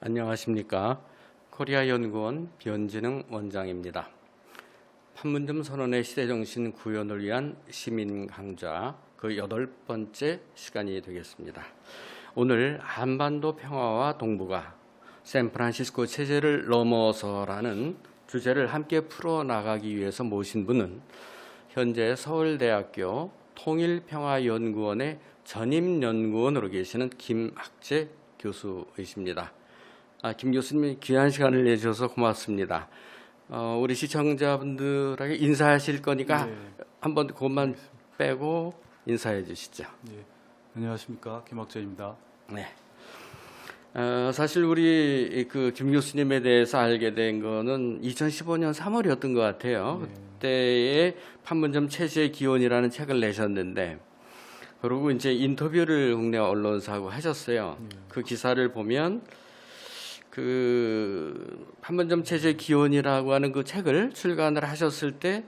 안녕하십니까. 코리아연구원 비언진흥 원장입니다. 판문점 선언의 시대정신 구현을 위한 시민 강좌 그 8번째 시간이 되겠습니다. 오늘 한반도 평화와 동북아 샌프란시스코 체제를 넘어서라는 주제를 함께 풀어나가기 위해서 모신 분은 현재 서울대학교 통일평화연구원의 전임연구원으로 계시는 김학재 교수이십니다. 김 교수님이 귀한 시간을 내주셔서 고맙습니다. 우리 시청자분들에게 인사하실 거니까 한번 그것만 빼고 인사해 주시죠. 안녕하십니까, 김학재입니다. 네. 사실 우리 김 교수님에 대해서 알게 된 거는 2015년 3월이었던 것 같아요. 그때에 판문점 체제의 기원이라는 책을 내셨는데, 그리고 이제 인터뷰를 국내 언론사하고 하셨어요. 그 기사를 보면 판문점 체제 기원이라고 하는 그 책을 출간을 하셨을 때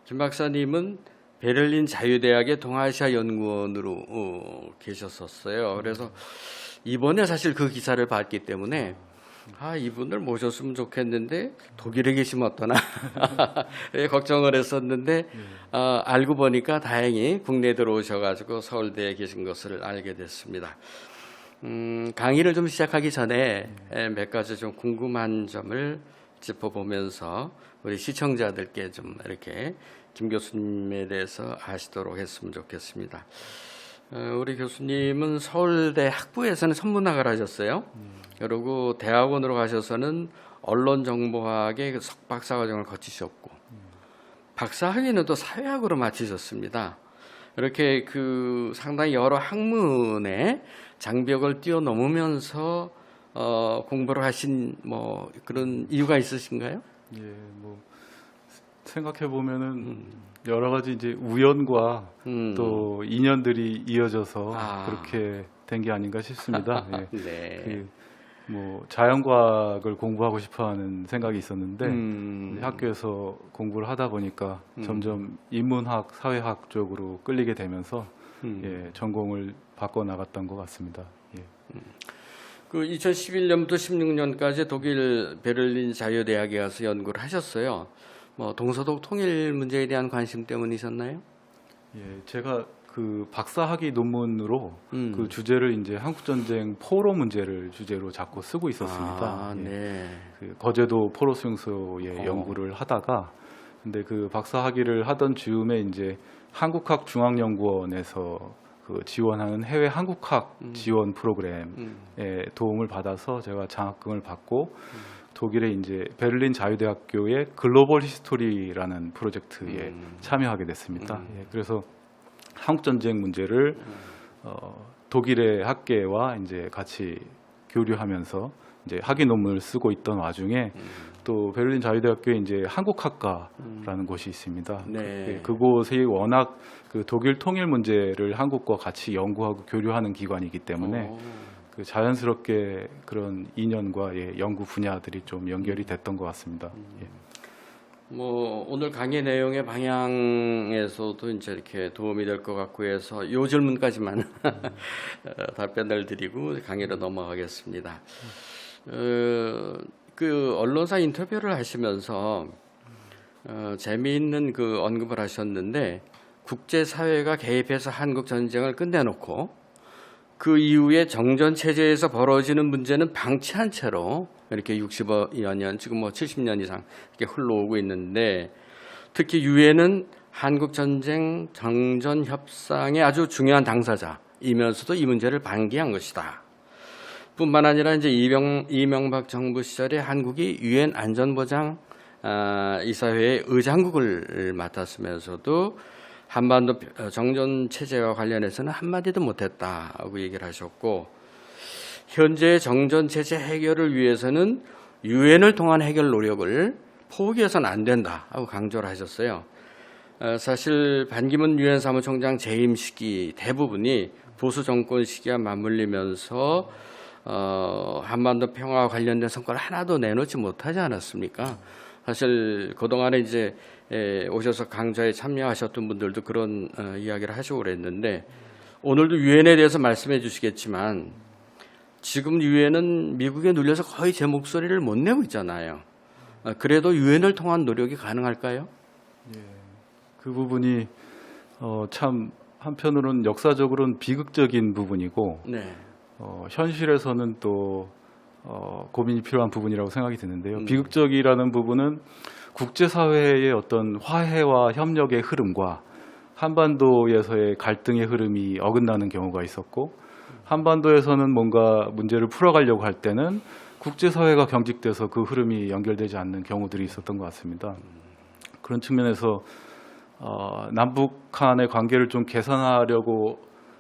김 박사님은 베를린 자유대학의 동아시아 연구원으로 계셨었어요. 그래서 이번에 사실 그 기사를 봤기 때문에 이분을 모셨으면 좋겠는데 독일에 계시면 어떠나 걱정을 했었는데 알고 보니까 다행히 국내에 들어오셔가지고 서울대에 계신 것을 알게 됐습니다. 강의를 좀 시작하기 전에 몇 가지 좀 궁금한 점을 짚어보면서 우리 시청자들께 좀 이렇게 김 교수님에 대해서 아시도록 했으면 좋겠습니다. 우리 교수님은 서울대 학부에서는 천문학을 하셨어요. 그리고 대학원으로 가셔서는 언론정보학의 석박사과정을 거치셨고 박사학위는 또 사회학으로 마치셨습니다. 이렇게 상당히 여러 학문의 장벽을 뛰어넘으면서 공부를 하신 그런 이유가 있으신가요? 생각해 보면은 여러 가지 이제 우연과 또 인연들이 이어져서 그렇게 된 게 아닌가 싶습니다. 네. 자연과학을 공부하고 싶어하는 생각이 있었는데 학교에서 공부를 하다 보니까 점점 인문학, 사회학 쪽으로 끌리게 되면서 전공을 바꿔 나갔던 것 같습니다. 2011년부터 16년까지 독일 베를린 자유대학에 가서 연구를 하셨어요. 동서독 통일 문제에 대한 관심 때문이셨나요? 제가 박사학위 논문으로 그 주제를 이제 한국전쟁 포로 문제를 주제로 자꾸 쓰고 있었습니다. 거제도 포로 수용소의 연구를 하다가 근데 그 박사학위를 하던 즈음에 이제 한국학중앙연구원에서 지원하는 해외 한국학 지원 프로그램에 도움을 받아서 제가 장학금을 받고 독일의 이제 베를린 자유대학교의 글로벌 히스토리라는 프로젝트에 참여하게 됐습니다. 그래서 한국전쟁 문제를 독일의 학계와 이제 같이 교류하면서 이제 학위 논문을 쓰고 있던 와중에 또 베를린 자유대학교에 이제 한국학과라는 곳이 있습니다. 그곳이 워낙 독일 통일 문제를 한국과 같이 연구하고 교류하는 기관이기 때문에 자연스럽게 그런 인연과 연구 분야들이 좀 연결이 됐던 것 같습니다. 오늘 강의 내용의 방향에서도 이제 이렇게 도움이 될 것 같고 해서 이 질문까지만 답변을 드리고 강의로 넘어가겠습니다. 언론사 인터뷰를 하시면서 재미있는 언급을 하셨는데 국제사회가 개입해서 한국 전쟁을 끝내놓고 그 이후에 정전 체제에서 벌어지는 문제는 방치한 채로 이렇게 60여 년, 지금 70년 이상 이렇게 흘러오고 있는데 특히 유엔은 한국 전쟁 정전 협상의 아주 중요한 당사자이면서도 이 문제를 방기한 것이다. 뿐만 아니라 이제 이명박 정부 시절에 한국이 유엔 안전보장 이사회의 의장국을 맡았으면서도 한반도 정전 체제와 관련해서는 한마디도 못했다고 얘기를 하셨고 현재 정전 체제 해결을 위해서는 유엔을 통한 해결 노력을 포기해서는 안 된다고 강조를 하셨어요. 사실 반기문 유엔 사무총장 재임 시기 대부분이 보수 정권 시기와 맞물리면서 한반도 평화와 관련된 성과를 하나도 내놓지 못하지 않았습니까? 사실 그동안에 이제 오셔서 강좌에 참여하셨던 분들도 그런 이야기를 하시고 그랬는데 오늘도 유엔에 대해서 말씀해 주시겠지만 지금 유엔은 미국에 눌려서 거의 제 목소리를 못 내고 있잖아요. 그래도 유엔을 통한 노력이 가능할까요? 그 부분이 참 한편으로는 역사적으로는 비극적인 부분이고 네. 현실에서는 또 고민이 필요한 부분이라고 생각이 드는데요. 네. 비극적이라는 부분은 국제사회의 어떤 화해와 협력의 흐름과 한반도에서의 갈등의 흐름이 어긋나는 경우가 있었고, 한반도에서는 뭔가 문제를 풀어가려고 할 때는 국제사회가 경직돼서 그 흐름이 연결되지 않는 경우들이 있었던 것 같습니다. 그런 측면에서 남북 간의 관계를 좀 개선하려고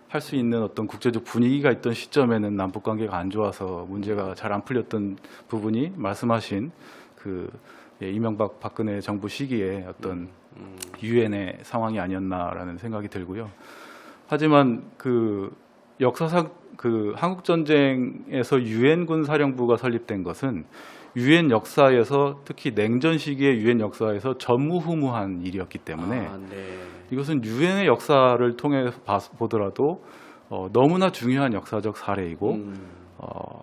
할 수 있는 어떤 국제적 분위기가 있던 시점에는 남북 관계가 안 좋아서 문제가 잘 안 풀렸던 부분이 말씀하신 그 이명박 박근혜 정부 시기에 어떤 유엔의 상황이 아니었나라는 생각이 들고요. 하지만 그 역사상 그 한국 전쟁에서 유엔군 사령부가 설립된 것은 유엔 역사에서 특히 냉전 시기의 유엔 역사에서 전무후무한 일이었기 때문에 네. 이것은 유엔의 역사를 통해 보더라도 너무나 중요한 역사적 사례이고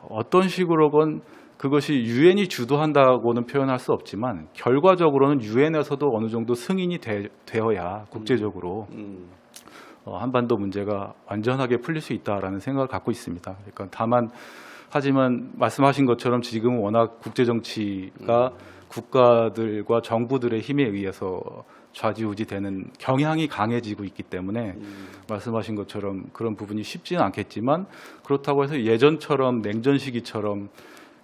어떤 식으로건 그것이 유엔이 주도한다고는 표현할 수 없지만 결과적으로는 유엔에서도 어느 정도 승인이 되어야 국제적으로 한반도 문제가 완전하게 풀릴 수 있다라는 생각을 갖고 있습니다. 그러니까 하지만 말씀하신 것처럼 지금은 워낙 국제 정치가 국가들과 정부들의 힘에 의해서 좌지우지되는 경향이 강해지고 있기 때문에 말씀하신 것처럼 그런 부분이 쉽지는 않겠지만, 그렇다고 해서 예전처럼 냉전 시기처럼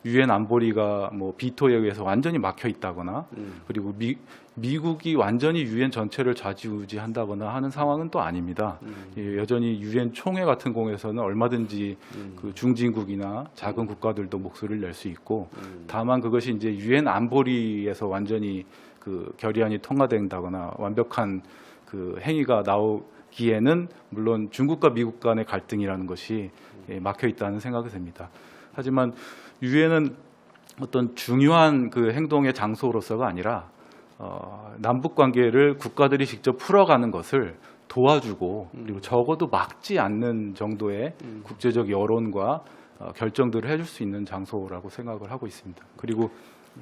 유엔 안보리가 뭐 비토에 의해서 완전히 막혀 있다거나 그리고 미국이 완전히 유엔 전체를 좌지우지한다거나 하는 상황은 또 아닙니다. 여전히 유엔 총회 같은 공에서는 얼마든지 그 중진국이나 작은 국가들도 목소리를 낼 수 있고, 다만 그것이 이제 유엔 안보리에서 완전히 그 결의안이 통과된다거나 완벽한 그 행위가 나오기에는 물론 중국과 미국 간의 갈등이라는 것이 막혀 있다는 생각이 듭니다. 하지만 유엔은 어떤 중요한 그 행동의 장소로서가 아니라 남북 관계를 국가들이 직접 풀어가는 것을 도와주고 그리고 적어도 막지 않는 정도의 국제적 여론과 결정들을 해줄 수 있는 장소라고 생각을 하고 있습니다. 그리고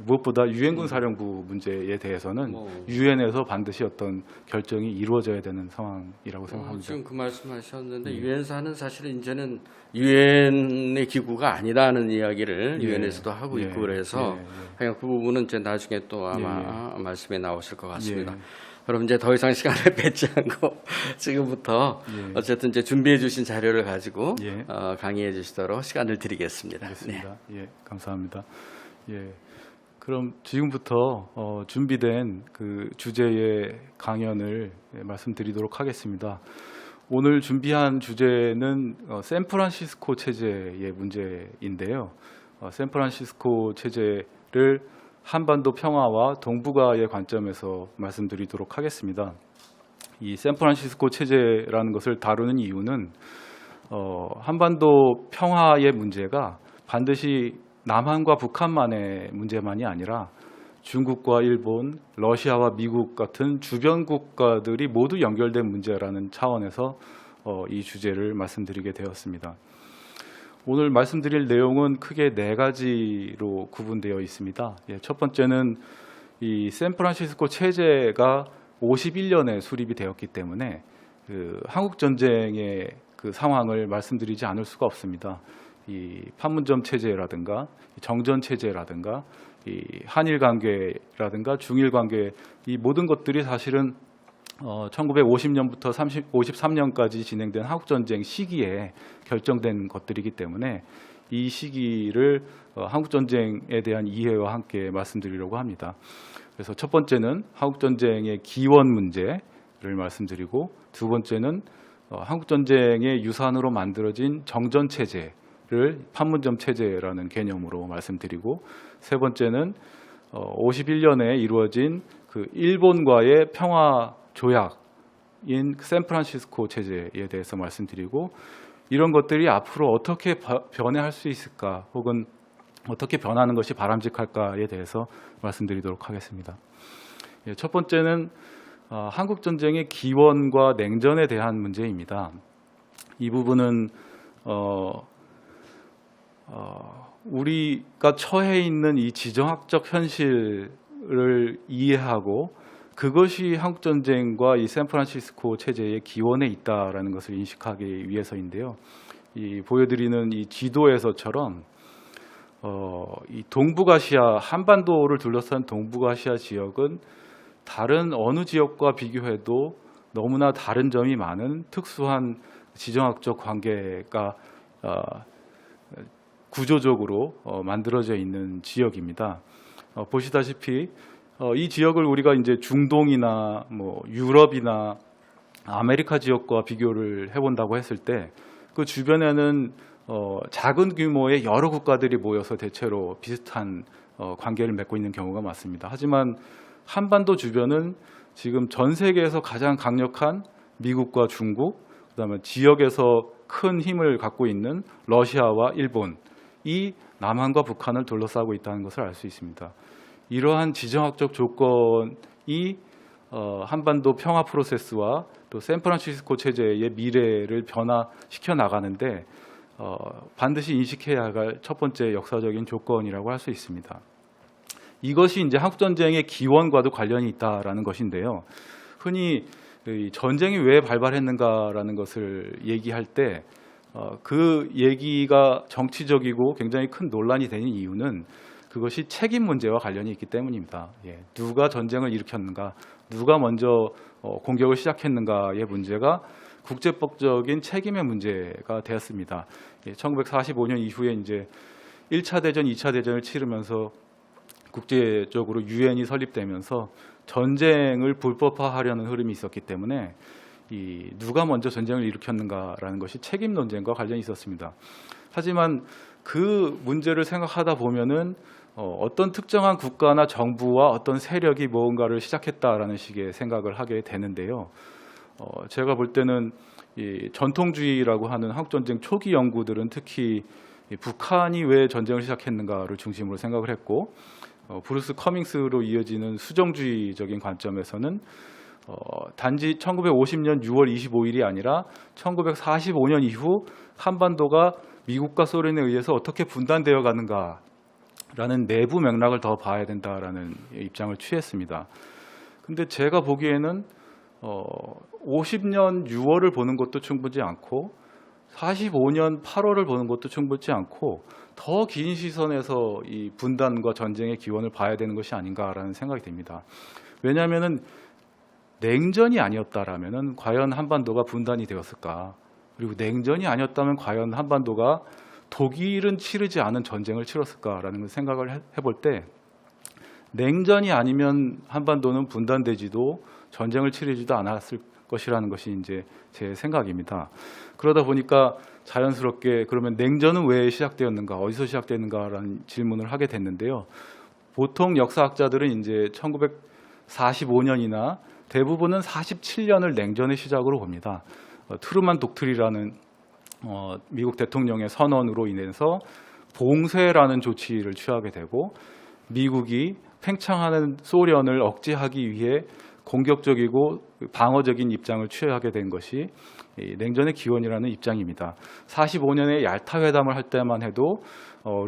무엇보다 유엔군 사령부 문제에 대해서는 유엔에서 반드시 어떤 결정이 이루어져야 되는 상황이라고 생각합니다. 지금 그 말씀하셨는데 유엔사는 사실 이제는 유엔의 기구가 아니라는 이야기를 유엔에서도 하고 있고 그래서 하여간 그 부분은 이제 나중에 또 아마 말씀에 나오실 것 같습니다. 그럼 이제 더 이상 시간을 뺏지 않고 지금부터 어쨌든 이제 준비해 주신 자료를 가지고 강의해 주시도록 시간을 드리겠습니다. 알겠습니다. 감사합니다. 그럼 지금부터 준비된 그 주제의 강연을 말씀드리도록 하겠습니다. 오늘 준비한 주제는 샌프란시스코 체제의 문제인데요. 샌프란시스코 체제를 한반도 평화와 동북아의 관점에서 말씀드리도록 하겠습니다. 이 샌프란시스코 체제라는 것을 다루는 이유는 한반도 평화의 문제가 반드시 남한과 북한만의 문제만이 아니라 중국과 일본, 러시아와 미국 같은 주변 국가들이 모두 연결된 문제라는 차원에서 이 주제를 말씀드리게 되었습니다. 오늘 말씀드릴 내용은 크게 4가지로 구분되어 있습니다. 첫 번째는 이 샌프란시스코 체제가 51년에 수립이 되었기 때문에 그 한국 전쟁의 그 상황을 말씀드리지 않을 수가 없습니다. 이 판문점 체제라든가 정전 체제라든가 이 한일 관계라든가 중일 관계, 이 모든 것들이 사실은 1950년부터 53년까지 진행된 한국 전쟁 시기에 결정된 것들이기 때문에 이 시기를 한국 전쟁에 대한 이해와 함께 말씀드리려고 합니다. 그래서 첫 번째는 한국 전쟁의 기원 문제를 말씀드리고, 두 번째는 한국 전쟁의 유산으로 만들어진 정전 체제 를 판문점 체제라는 개념으로 말씀드리고, 세 번째는 51년에 이루어진 그 일본과의 평화 조약인 샌프란시스코 체제에 대해서 말씀드리고, 이런 것들이 앞으로 어떻게 변해할 수 있을까, 혹은 어떻게 변하는 것이 바람직할까에 대해서 말씀드리도록 하겠습니다. 첫 번째는 한국 전쟁의 기원과 냉전에 대한 문제입니다. 이 부분은 우리가 처해 있는 이 지정학적 현실을 이해하고 그것이 한국 전쟁과 이 샌프란시스코 체제의 기원에 있다라는 것을 인식하기 위해서인데요. 이 보여드리는 이 지도에서처럼 이 동북아시아 한반도를 둘러싼 동북아시아 지역은 다른 어느 지역과 비교해도 너무나 다른 점이 많은 특수한 지정학적 관계가 구조적으로 만들어져 있는 지역입니다. 보시다시피 이 지역을 우리가 이제 중동이나 뭐 유럽이나 아메리카 지역과 비교를 해본다고 했을 때 그 주변에는 작은 규모의 여러 국가들이 모여서 대체로 비슷한 관계를 맺고 있는 경우가 많습니다. 하지만 한반도 주변은 지금 전 세계에서 가장 강력한 미국과 중국, 그다음에 지역에서 큰 힘을 갖고 있는 러시아와 일본, 이 남한과 북한을 둘러싸고 있다는 것을 알 수 있습니다. 이러한 지정학적 조건이 한반도 평화 프로세스와 또 샌프란시스코 체제의 미래를 변화시켜 나가는데 반드시 인식해야 할 첫 번째 역사적인 조건이라고 할 수 있습니다. 이것이 이제 한국 전쟁의 기원과도 관련이 있다라는 것인데요. 흔히 이 전쟁이 왜 발발했는가라는 것을 얘기할 때 그 얘기가 정치적이고 굉장히 큰 논란이 되는 이유는 그것이 책임 문제와 관련이 있기 때문입니다. 누가 전쟁을 일으켰는가, 누가 먼저 공격을 시작했는가의 문제가 국제법적인 책임의 문제가 되었습니다. 1945년 이후에 이제 1차 대전, 2차 대전을 치르면서 국제적으로 유엔이 설립되면서 전쟁을 불법화하려는 흐름이 있었기 때문에 이 누가 먼저 전쟁을 일으켰는가라는 것이 책임 논쟁과 관련이 있었습니다. 하지만 그 문제를 생각하다 보면은 어떤 특정한 국가나 정부와 어떤 세력이 무언가를 시작했다라는 식의 생각을 하게 되는데요. 제가 볼 때는 이 전통주의라고 하는 한국 전쟁 초기 연구들은 특히 이 북한이 왜 전쟁을 시작했는가를 중심으로 생각을 했고, 브루스 커밍스로 이어지는 수정주의적인 관점에서는 단지 1950년 6월 25일이 아니라 1945년 이후 한반도가 미국과 소련에 의해서 어떻게 분단되어 가는가라는 내부 맥락을 더 봐야 된다라는 입장을 취했습니다. 근데 제가 보기에는 50년 6월을 보는 것도 충분치 않고 45년 8월을 보는 것도 충분치 않고 더 긴 시선에서 이 분단과 전쟁의 기원을 봐야 되는 것이 아닌가라는 생각이 듭니다. 왜냐하면은 냉전이 아니었다라면은 과연 한반도가 분단이 되었을까? 그리고 냉전이 아니었다면 과연 한반도가 독일은 치르지 않은 전쟁을 치렀을까라는 생각을 해볼 때 냉전이 아니면 한반도는 분단되지도 전쟁을 치르지도 않았을 것이라는 것이 이제 제 생각입니다. 그러다 보니까 자연스럽게 그러면 냉전은 왜 시작되었는가, 어디서 시작되는가라는 질문을 하게 됐는데요. 보통 역사학자들은 이제 1945년이나 대부분은 47년을 냉전의 시작으로 봅니다. 트루만 독트리라는 미국 대통령의 선언으로 인해서 봉쇄라는 조치를 취하게 되고 미국이 팽창하는 소련을 억제하기 위해 공격적이고 방어적인 입장을 취하게 된 것이 냉전의 기원이라는 입장입니다. 45년에 얄타 회담을 할 때만 해도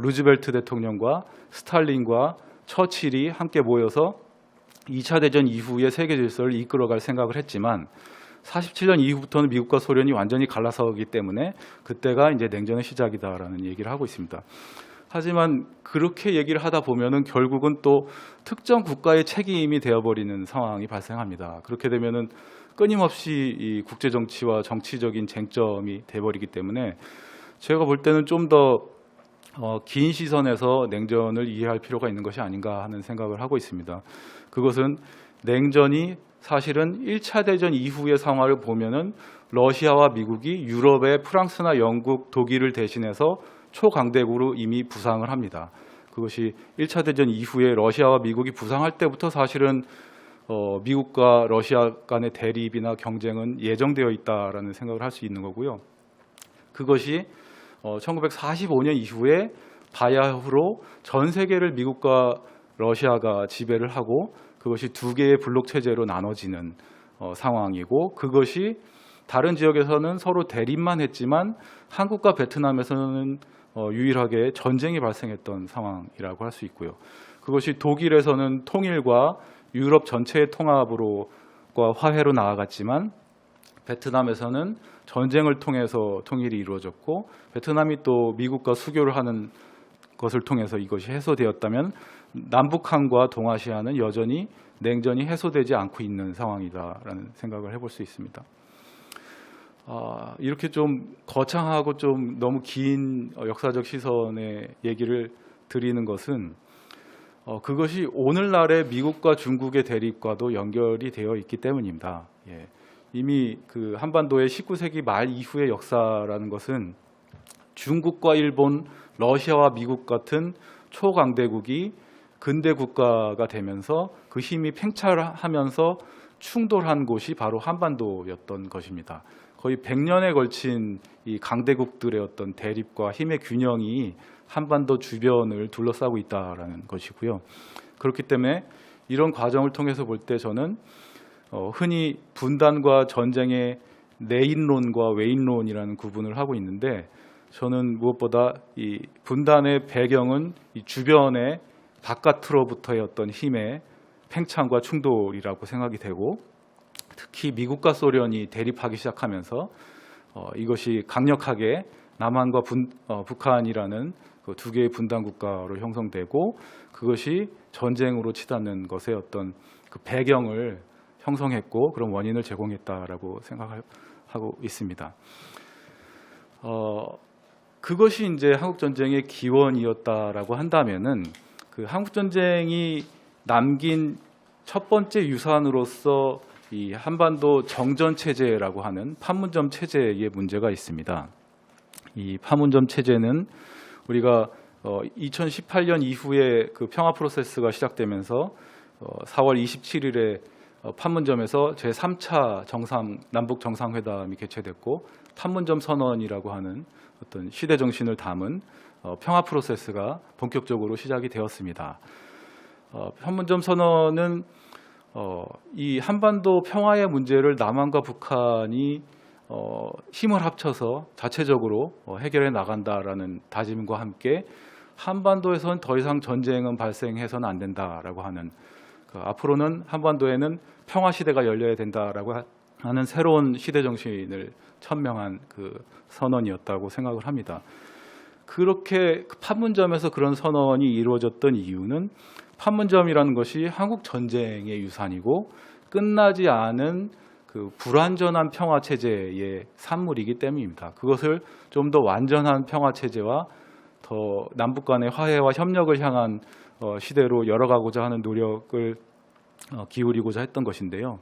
루즈벨트 대통령과 스탈린과 처칠이 함께 모여서 2차 대전 이후의 세계 질서를 이끌어갈 생각을 했지만 47년 이후부터는 미국과 소련이 완전히 갈라서기 때문에 그때가 이제 냉전의 시작이다라는 얘기를 하고 있습니다. 하지만 그렇게 얘기를 하다 보면은 결국은 또 특정 국가의 책임이 되어버리는 상황이 발생합니다. 그렇게 되면은 끊임없이 이 국제 정치와 정치적인 쟁점이 돼버리기 때문에 제가 볼 때는 좀 더 긴 시선에서 냉전을 이해할 필요가 있는 것이 아닌가 하는 생각을 하고 있습니다. 그것은 냉전이 사실은 1차 대전 이후의 상황을 보면은 러시아와 미국이 유럽의 프랑스나 영국, 독일을 대신해서 초강대국으로 이미 부상을 합니다. 그것이 1차 대전 이후에 러시아와 미국이 부상할 때부터 사실은 미국과 러시아 간의 대립이나 경쟁은 예정되어 있다라는 생각을 할 수 있는 거고요. 그것이 1945년 이후에 바야흐로 전 세계를 미국과 러시아가 지배를 하고 그것이 두 개의 블록 체제로 나눠지는 상황이고 그것이 다른 지역에서는 서로 대립만 했지만 한국과 베트남에서는 유일하게 전쟁이 발생했던 상황이라고 할 수 있고요. 그것이 독일에서는 통일과 유럽 전체의 통합으로과 화해로 나아갔지만 베트남에서는 전쟁을 통해서 통일이 이루어졌고 베트남이 또 미국과 수교를 하는 것을 통해서 이것이 해소되었다면 남북한과 동아시아는 여전히 냉전이 해소되지 않고 있는 상황이다라는 생각을 해볼 수 있습니다. 이렇게 좀 거창하고 좀 너무 긴 역사적 시선의 얘기를 드리는 것은 그것이 오늘날의 미국과 중국의 대립과도 연결이 되어 있기 때문입니다. 예. 이미 그 한반도의 19세기 말 이후의 역사라는 것은 중국과 일본, 러시아와 미국 같은 초강대국이 근대 국가가 되면서 그 힘이 팽창하면서 충돌한 곳이 바로 한반도였던 것입니다. 거의 100년에 걸친 이 강대국들의 어떤 대립과 힘의 균형이 한반도 주변을 둘러싸고 있다라는 것이고요. 그렇기 때문에 이런 과정을 통해서 볼 때 저는 흔히 분단과 전쟁의 내인론과 외인론이라는 구분을 하고 있는데 저는 무엇보다 이 분단의 배경은 이 주변의 바깥으로부터의 어떤 힘의 팽창과 충돌이라고 생각이 되고 특히 미국과 소련이 대립하기 시작하면서 이것이 강력하게 남한과 북한이라는 그 두 개의 분단 국가로 형성되고 그것이 전쟁으로 치닫는 것의 어떤 그 배경을 형성했고 그런 원인을 제공했다라고 생각하고 있습니다. 그것이 이제 한국 전쟁의 기원이었다라고 한다면은 그 한국 전쟁이 남긴 첫 번째 유산으로서 이 한반도 정전 체제라고 하는 판문점 체제의 문제가 있습니다. 이 판문점 체제는 우리가 2018년 이후에 그 평화 프로세스가 시작되면서 4월 27일에 판문점에서 제3차 남북 정상회담이 개최됐고 판문점 선언이라고 하는 어떤 시대 정신을 담은 평화 프로세스가 본격적으로 시작이 되었습니다. 판문점 선언은 이 한반도 평화의 문제를 남한과 북한이 힘을 합쳐서 자체적으로 해결해 나간다라는 다짐과 함께 한반도에서는 더 이상 전쟁은 발생해서는 안 된다라고 하는 앞으로는 한반도에는 평화 시대가 열려야 된다라고 하는 새로운 시대 정신을 천명한 그 선언이었다고 생각을 합니다. 그렇게 판문점에서 그런 선언이 이루어졌던 이유는 판문점이라는 것이 한국 전쟁의 유산이고 끝나지 않은 그 불완전한 평화 체제의 산물이기 때문입니다. 그것을 좀 더 완전한 평화 체제와 더 남북 간의 화해와 협력을 향한 시대로 열어가고자 하는 노력을 기울이고자 했던 것인데요.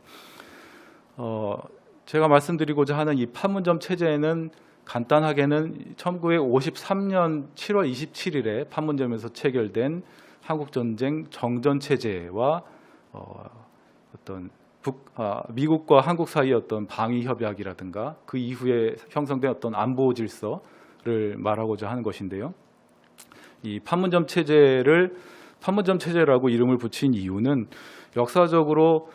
제가 말씀드리고자 하는 이 판문점 체제는 간단하게는 1953년 7월 27일에 판문점에서 체결된 한국전쟁 정전체제와 어떤 미국과 한국 사이의 어떤 방위 협약이라든가 그 이후에 형성된 어떤 안보 질서를 말하고자 하는 것인데요. 이 판문점 체제라고 이름을 붙인 이유는 역사적으로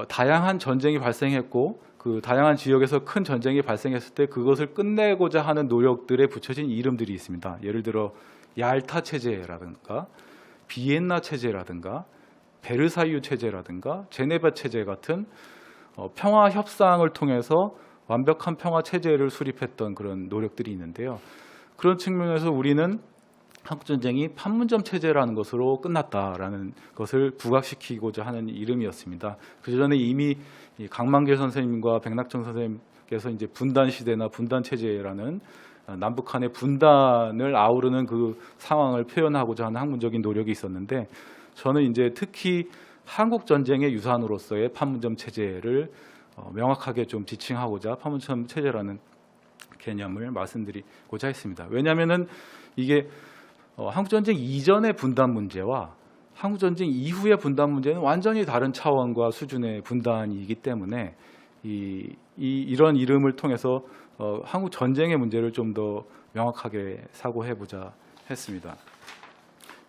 다양한 전쟁이 발생했고 그 다양한 지역에서 큰 전쟁이 발생했을 때 그것을 끝내고자 하는 노력들에 붙여진 이름들이 있습니다. 예를 들어 얄타 체제라든가 비엔나 체제라든가 베르사유 체제라든가 제네바 체제 같은 평화 협상을 통해서 완벽한 평화 체제를 수립했던 그런 노력들이 있는데요. 그런 측면에서 우리는 한국전쟁이 판문점 체제라는 것으로 끝났다라는 것을 부각시키고자 하는 이름이었습니다. 그 전에 이미 강만길 선생님과 백낙정 선생님께서 이제 분단 시대나 분단 체제라는 남북한의 분단을 아우르는 그 상황을 표현하고자 하는 학문적인 노력이 있었는데 저는 이제 특히 한국 전쟁의 유산으로서의 판문점 체제를 명확하게 좀 지칭하고자 판문점 체제라는 개념을 말씀드리고자 했습니다. 왜냐하면은 이게 한국 전쟁 이전의 분단 문제와 한국 전쟁 이후의 분단 문제는 완전히 다른 차원과 수준의 분단이기 때문에 이런 이름을 통해서 한국 전쟁의 문제를 좀 더 명확하게 사고해보자 했습니다.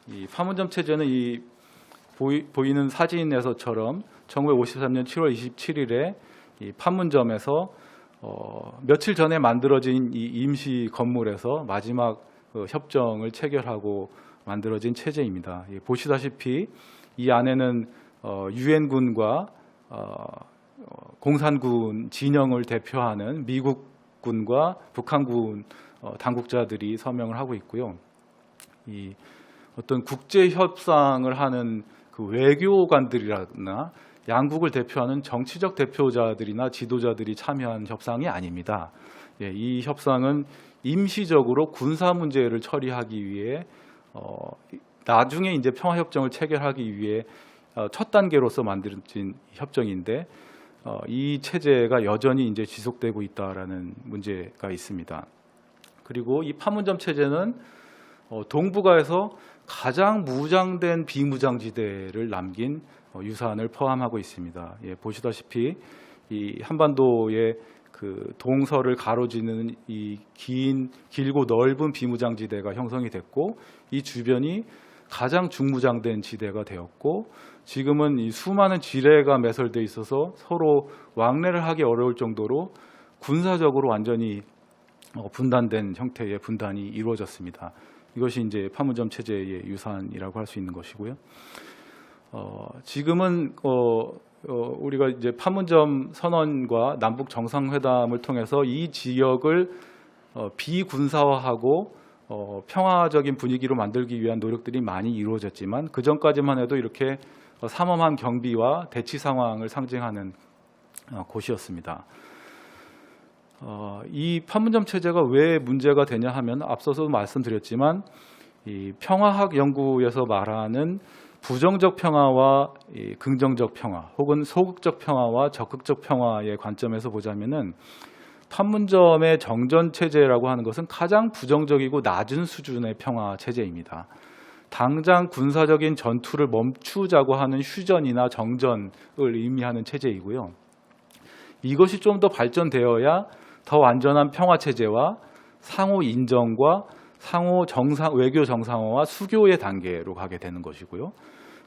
이 판문점 체제는 이 보이는 사진에서처럼 1953년 7월 27일에 이 판문점에서 며칠 전에 만들어진 이 임시 건물에서 마지막 협정을 체결하고 만들어진 체제입니다. 보시다시피 이 안에는 유엔군과 공산군 진영을 대표하는 미국군과 북한군 당국자들이 서명을 하고 있고요. 이 어떤 국제 협상을 하는 그 외교관들이나 양국을 대표하는 정치적 대표자들이나 지도자들이 참여한 협상이 아닙니다. 이 협상은 임시적으로 군사 문제를 처리하기 위해 나중에 이제 평화 협정을 체결하기 위해 첫 단계로서 만들어진 협정인데 이 체제가 여전히 이제 지속되고 있다라는 문제가 있습니다. 그리고 이 판문점 체제는 동북아에서 가장 무장된 비무장지대를 남긴 유산을 포함하고 있습니다. 보시다시피 이 한반도의 그 동서를 가로지르는 이 길고 넓은 비무장지대가 형성이 됐고 이 주변이 가장 중무장된 지대가 되었고 지금은 이 수많은 지뢰가 매설돼 있어서 서로 왕래를 하기 어려울 정도로 군사적으로 완전히 분단된 형태의 분단이 이루어졌습니다. 이것이 이제 판문점 체제의 유산이라고 할 수 있는 것이고요. 지금은 우리가 이제 판문점 선언과 남북 정상회담을 통해서 이 지역을 비군사화하고 평화적인 분위기로 만들기 위한 노력들이 많이 이루어졌지만 그 전까지만 해도 이렇게 삼엄한 경비와 대치 상황을 상징하는 곳이었습니다. 이 판문점 체제가 왜 문제가 되냐 하면 앞서서 말씀드렸지만 이 평화학 연구에서 말하는 부정적 평화와 이 긍정적 평화 혹은 소극적 평화와 적극적 평화의 관점에서 보자면은 판문점의 정전 체제라고 하는 것은 가장 부정적이고 낮은 수준의 평화 체제입니다. 당장 군사적인 전투를 멈추자고 하는 휴전이나 정전을 의미하는 체제이고요. 이것이 좀 더 발전되어야 더 완전한 평화 체제와 상호 인정과 상호 외교 정상화와 수교의 단계로 가게 되는 것이고요.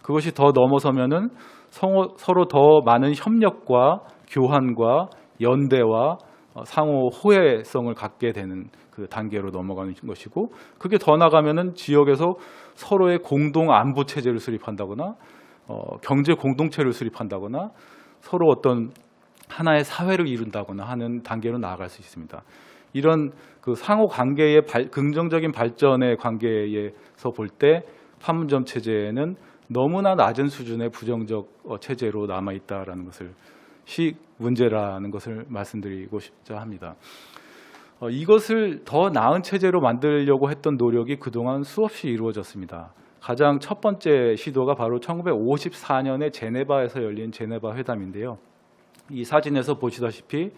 그것이 더 넘어서면은 서로 더 많은 협력과 교환과 연대와 상호 호혜성을 갖게 되는 그 단계로 넘어가는 것이고, 그게 더 나가면은 지역에서 서로의 공동 안보 체제를 수립한다거나 경제 공동체를 수립한다거나 서로 어떤 하나의 사회를 이룬다거나 하는 단계로 나아갈 수 있습니다. 이런 그 상호 관계의 긍정적인 발전의 관계에서 볼 때 판문점 체제는 너무나 낮은 수준의 부정적 체제로 남아 있다라는 것을 문제라는 것을 말씀드리고 싶자 합니다. 이것을 더 나은 체제로 만들려고 했던 노력이 그동안 수없이 이루어졌습니다. 가장 첫 번째 시도가 바로 1954년에 제네바에서 열린 제네바 회담인데요. 이 사진에서 보시다시피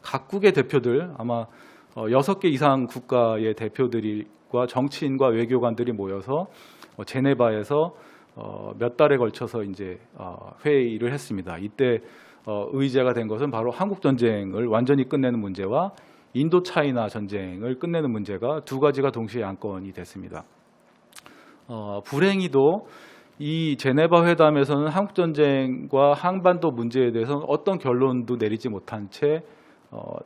각국의 대표들, 아마 6개 이상 국가의 대표들과 정치인과 외교관들이 모여서 제네바에서 몇 달에 걸쳐서 이제 회의를 했습니다. 이때 의제가 된 것은 바로 한국 전쟁을 완전히 끝내는 문제와 인도 차이나 전쟁을 끝내는 문제가 두 가지가 동시에 안건이 됐습니다. 불행히도 이 제네바 회담에서는 한국 전쟁과 한반도 문제에 대해서는 어떤 결론도 내리지 못한 채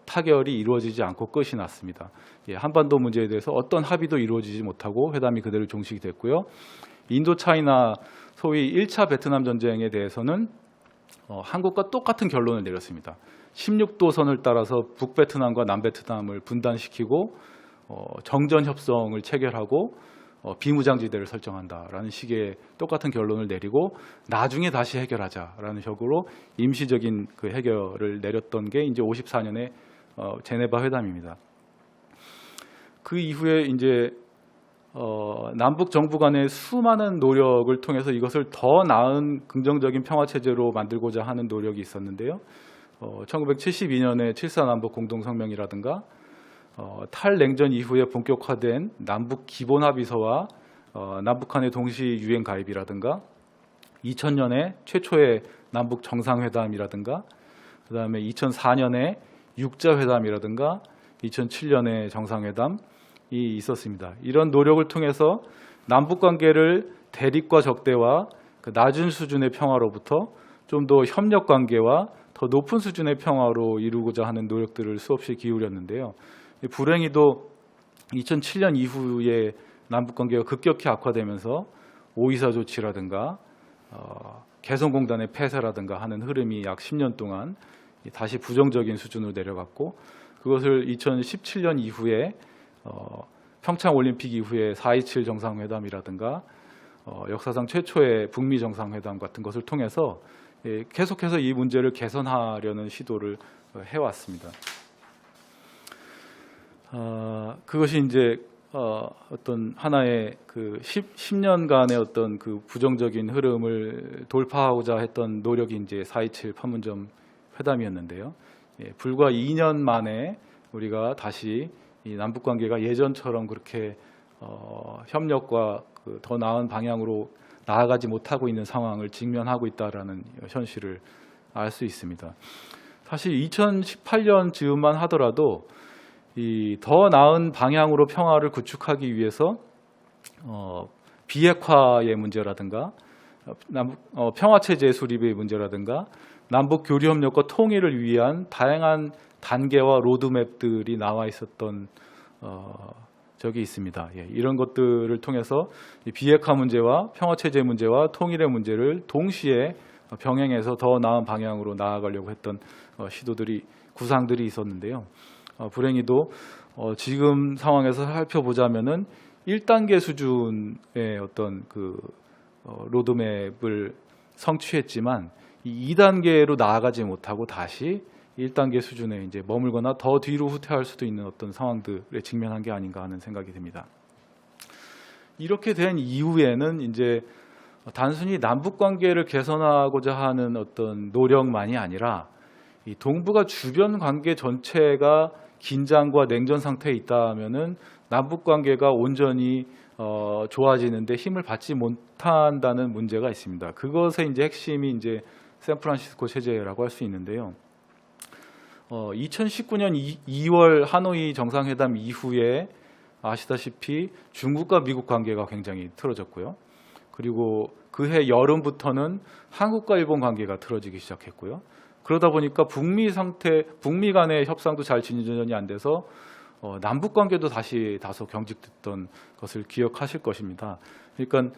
타결이 이루어지지 않고 끝이 났습니다. 한반도 문제에 대해서 어떤 합의도 이루어지지 못하고 회담이 그대로 종식이 됐고요. 인도 차이나 소위 1차 베트남 전쟁에 대해서는 한국과 똑같은 결론을 내렸습니다. 16도 선을 따라서 북베트남과 남베트남을 분단시키고 정전 협정을 체결하고 비무장지대를 설정한다라는 식의 똑같은 결론을 내리고 나중에 다시 해결하자라는 식으로 임시적인 그 해결을 내렸던 게 이제 54년에 제네바 회담입니다. 그 이후에 이제 남북 정부 간의 수많은 노력을 통해서 이것을 더 나은 긍정적인 평화 체제로 만들고자 하는 노력이 있었는데요. 1972년에 7.4 남북 공동성명이라든가 탈냉전 이후에 본격화된 남북 기본합의서와 남북한의 동시 유엔 가입이라든가 2000년에 최초의 남북 정상회담이라든가 그다음에 2004년에 육자회담이라든가 2007년에 정상회담이 있었습니다. 이런 노력을 통해서 남북관계를 대립과 적대와 그 낮은 수준의 평화로부터 좀 더 협력관계와 더 높은 수준의 평화로 이루고자 하는 노력들을 수없이 기울였는데요. 불행히도 2007년 이후에 남북관계가 급격히 악화되면서 오이사 조치라든가 개성공단의 폐쇄라든가 하는 흐름이 약 10년 동안 다시 부정적인 수준으로 내려갔고, 그것을 2017년 이후에 평창올림픽 이후에 4.27 정상회담이라든가 역사상 최초의 북미 정상회담 같은 것을 통해서 계속해서 이 문제를 개선하려는 시도를 해왔습니다. 그것이 이제 어떤 하나의 그 10년간의 어떤 그 부정적인 흐름을 돌파하고자 했던 노력이 이제 4.27 판문점 회담이었는데요. 불과 2년 만에 우리가 다시 이 남북 관계가 예전처럼 그렇게 협력과 그 더 나은 방향으로 나아가지 못하고 있는 상황을 직면하고 있다라는 현실을 알 수 있습니다. 사실 2018년 즈음만 하더라도 이 더 나은 방향으로 평화를 구축하기 위해서 비핵화의 문제라든가 평화 체제 수립의 문제라든가 남북 교류 협력과 통일을 위한 다양한 단계와 로드맵들이 나와 있었던 적이 있습니다. 이런 것들을 통해서 이 비핵화 문제와 평화 체제 문제와 통일의 문제를 동시에 병행해서 더 나은 방향으로 나아가려고 했던 시도들이 구상들이 있었는데요. 불행히도 지금 상황에서 살펴보자면은 1단계 수준의 어떤 그 로드맵을 성취했지만 이 2단계로 나아가지 못하고 다시 1단계 수준에 이제 머물거나 더 뒤로 후퇴할 수도 있는 어떤 상황들에 직면한 게 아닌가 하는 생각이 듭니다. 이렇게 된 이후에는 이제 단순히 남북 관계를 개선하고자 하는 어떤 노력만이 아니라 이 동북아 주변 관계 전체가 긴장과 냉전 상태에 있다면은 남북 관계가 온전히 좋아지는데 힘을 받지 못한다는 문제가 있습니다. 그것의 이제 핵심이 이제 샌프란시스코 체제라고 할 수 있는데요. 2019년 2월 하노이 정상회담 이후에 아시다시피 중국과 미국 관계가 굉장히 틀어졌고요. 그리고 그해 여름부터는 한국과 일본 관계가 틀어지기 시작했고요. 그러다 보니까 북미 간의 협상도 잘 진전이 안 돼서 남북 관계도 다시 다소 경직됐던 것을 기억하실 것입니다. 그러니까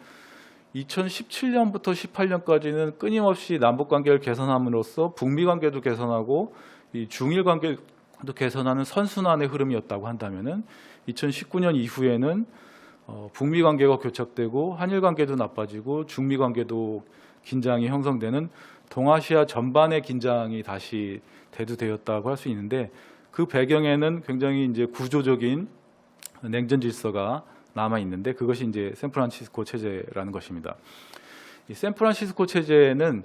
2017년부터 18년까지는 끊임없이 남북 관계를 개선함으로써 북미 관계도 개선하고 이 중일 관계도 개선하는 선순환의 흐름이었다고 한다면은 2019년 이후에는 북미 관계가 교착되고 한일 관계도 나빠지고 중미 관계도 긴장이 형성되는 동아시아 전반의 긴장이 다시 대두되었다고 할 수 있는데, 그 배경에는 굉장히 이제 구조적인 냉전 질서가 남아 있는데 그것이 이제 샌프란시스코 체제라는 것입니다. 이 샌프란시스코 체제는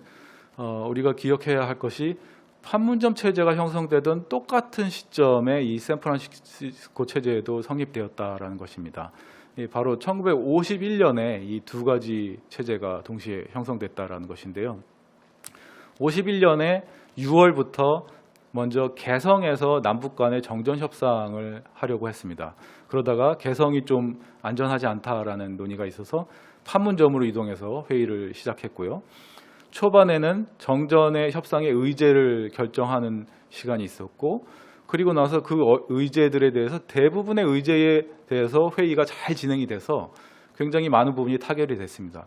우리가 기억해야 할 것이 판문점 체제가 형성되던 똑같은 시점에 이 샌프란시스코 체제도 성립되었다라는 것입니다. 바로 1951년에 이 두 가지 체제가 동시에 형성됐다라는 것인데요. 51년에 6월부터 먼저 개성에서 남북 간의 정전 협상을 하려고 했습니다. 그러다가 개성이 좀 안전하지 않다라는 논의가 있어서 판문점으로 이동해서 회의를 시작했고요. 초반에는 정전의 협상의 의제를 결정하는 시간이 있었고, 그리고 나서 그 의제들에 대해서 대부분의 의제에 대해서 회의가 잘 진행이 돼서 굉장히 많은 부분이 타결이 됐습니다.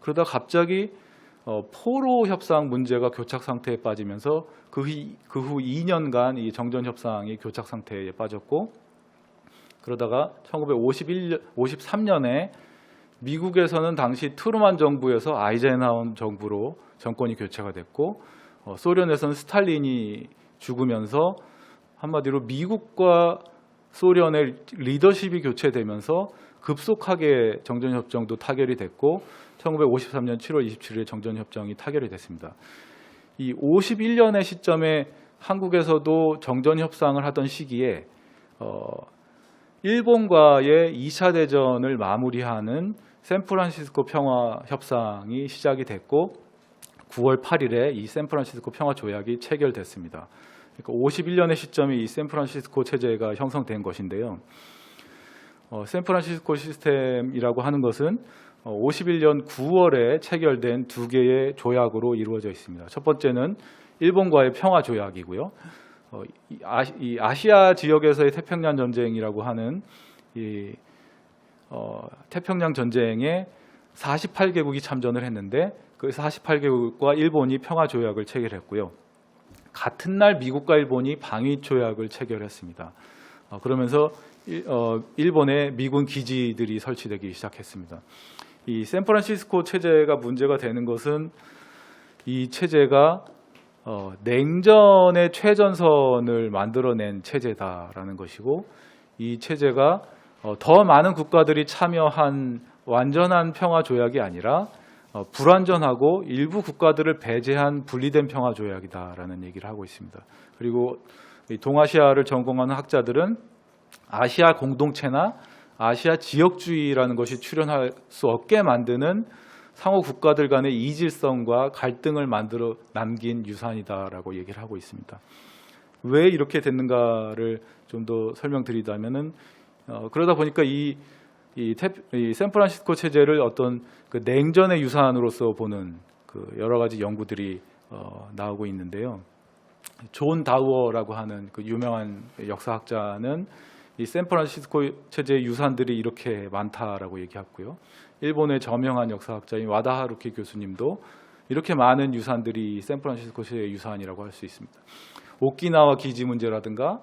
그러다 갑자기 포로 협상 문제가 교착 상태에 빠지면서 그 후 2년간 이 정전 협상이 교착 상태에 빠졌고, 그러다가 1953년에 미국에서는 당시 트루만 정부에서 아이젠하워 정부로 정권이 교체가 됐고, 소련에서는 스탈린이 죽으면서 한마디로 미국과 소련의 리더십이 교체되면서 급속하게 정전협정도 타결이 됐고 1953년 7월 27일 정전협정이 타결이 됐습니다. 이 51년의 시점에 한국에서도 정전협상을 하던 시기에 일본과의 2차 대전을 마무리하는 샌프란시스코 평화협상이 시작이 됐고 9월 8일에 이 샌프란시스코 평화조약이 체결됐습니다. 그러니까 51년의 시점에 이 샌프란시스코 체제가 형성된 것인데요. 샌프란시스코 시스템이라고 하는 것은 51년 9월에 체결된 두 개의 조약으로 이루어져 있습니다. 첫 번째는 일본과의 평화 조약이고요. 이 아시아 지역에서의 태평양 전쟁이라고 하는 이 태평양 전쟁에 48개국이 참전을 했는데 그 48개국과 일본이 평화 조약을 체결했고요. 같은 날 미국과 일본이 방위 조약을 체결했습니다. 그러면서 일본에 미군 기지들이 설치되기 시작했습니다. 이 샌프란시스코 체제가 문제가 되는 것은 이 체제가 냉전의 최전선을 만들어낸 체제다라는 것이고, 이 체제가 더 많은 국가들이 참여한 완전한 평화 조약이 아니라 불완전하고 일부 국가들을 배제한 분리된 평화 조약이다라는 얘기를 하고 있습니다. 그리고 이 동아시아를 전공하는 학자들은 아시아 공동체나 아시아 지역주의라는 것이 출현할 수 없게 만드는 상호 국가들 간의 이질성과 갈등을 만들어 남긴 유산이다라고 얘기를 하고 있습니다. 왜 이렇게 됐는가를 좀 더 설명드리자면은 그러다 보니까 이 샌프란시스코 체제를 어떤 그 냉전의 유산으로서 보는 그 여러 가지 연구들이 나오고 있는데요. 존 다우어라고 하는 그 유명한 역사학자는 이 샌프란시스코 체제의 유산들이 이렇게 많다라고 얘기했고요. 일본의 저명한 역사학자인 와다 하루키 교수님도 이렇게 많은 유산들이 샌프란시스코 체제의 유산이라고 할 수 있습니다. 오키나와 기지 문제라든가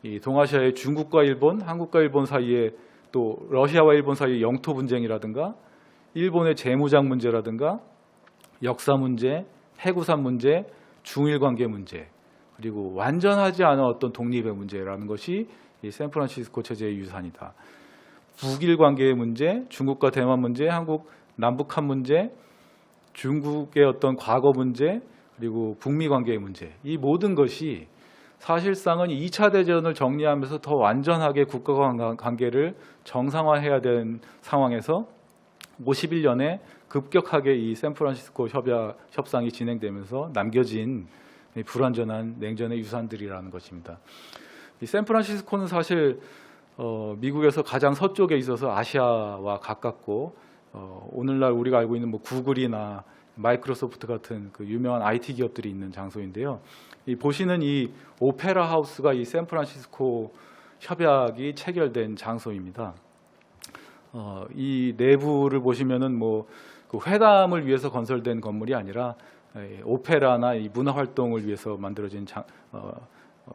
이 동아시아의 중국과 일본, 한국과 일본 사이에 또 러시아와 일본 사이의 영토 분쟁이라든가 일본의 재무장 문제라든가 역사 문제, 해구산 문제, 중일 관계 문제, 그리고 완전하지 않은 어떤 독립의 문제라는 것이 이 샌프란시스코 체제의 유산이다. 북일 관계의 문제, 중국과 대만 문제, 한국 남북한 문제, 중국의 어떤 과거 문제, 그리고 북미 관계의 문제, 이 모든 것이 사실상은 2차 대전을 정리하면서 더 완전하게 국가 관계를 정상화해야 되는 상황에서 51년에 급격하게 이 샌프란시스코 협상이 진행되면서 남겨진 불완전한 냉전의 유산들이라는 것입니다. 이 샌프란시스코는 사실 미국에서 가장 서쪽에 있어서 아시아와 가깝고 오늘날 우리가 알고 있는 뭐 구글이나 마이크로소프트 같은 그 유명한 IT 기업들이 있는 장소인데요. 이 보시는 이 오페라 하우스가 이 샌프란시스코 협약이 체결된 장소입니다. 이 내부를 보시면은 뭐 그 회담을 위해서 건설된 건물이 아니라 오페라나 이 문화 활동을 위해서 만들어진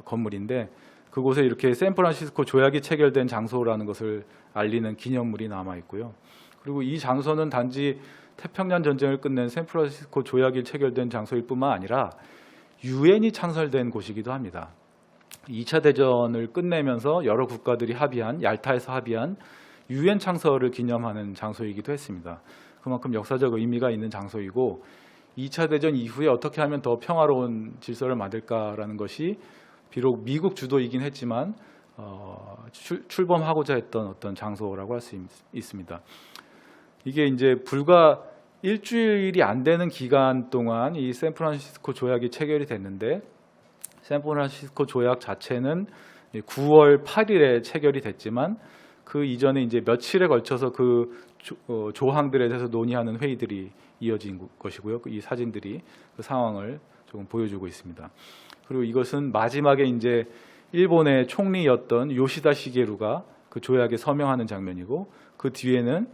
건물인데, 그곳에 이렇게 샌프란시스코 조약이 체결된 장소라는 것을 알리는 기념물이 남아 있고요. 그리고 이 장소는 단지 태평양 전쟁을 끝낸 샌프란시스코 조약이 체결된 장소일 뿐만 아니라 유엔이 창설된 곳이기도 합니다. 2차 대전을 끝내면서 여러 국가들이 합의한, 얄타에서 합의한 유엔 창설을 기념하는 장소이기도 했습니다. 그만큼 역사적 의미가 있는 장소이고, 2차 대전 이후에 어떻게 하면 더 평화로운 질서를 만들까라는 것이 비록 미국 주도이긴 했지만 출범하고자 했던 어떤 장소라고 할 수 있습니다. 이게 이제 불과 일주일이 안 되는 기간 동안 이 샌프란시스코 조약이 체결이 됐는데, 샌프란시스코 조약 자체는 9월 8일에 체결이 됐지만 그 이전에 이제 며칠에 걸쳐서 그 조항들에 대해서 논의하는 회의들이 이어진 것이고요. 이 사진들이 그 상황을 조금 보여주고 있습니다. 그리고 이것은 마지막에 이제 일본의 총리였던 요시다 시게루가 그 조약에 서명하는 장면이고, 그 뒤에는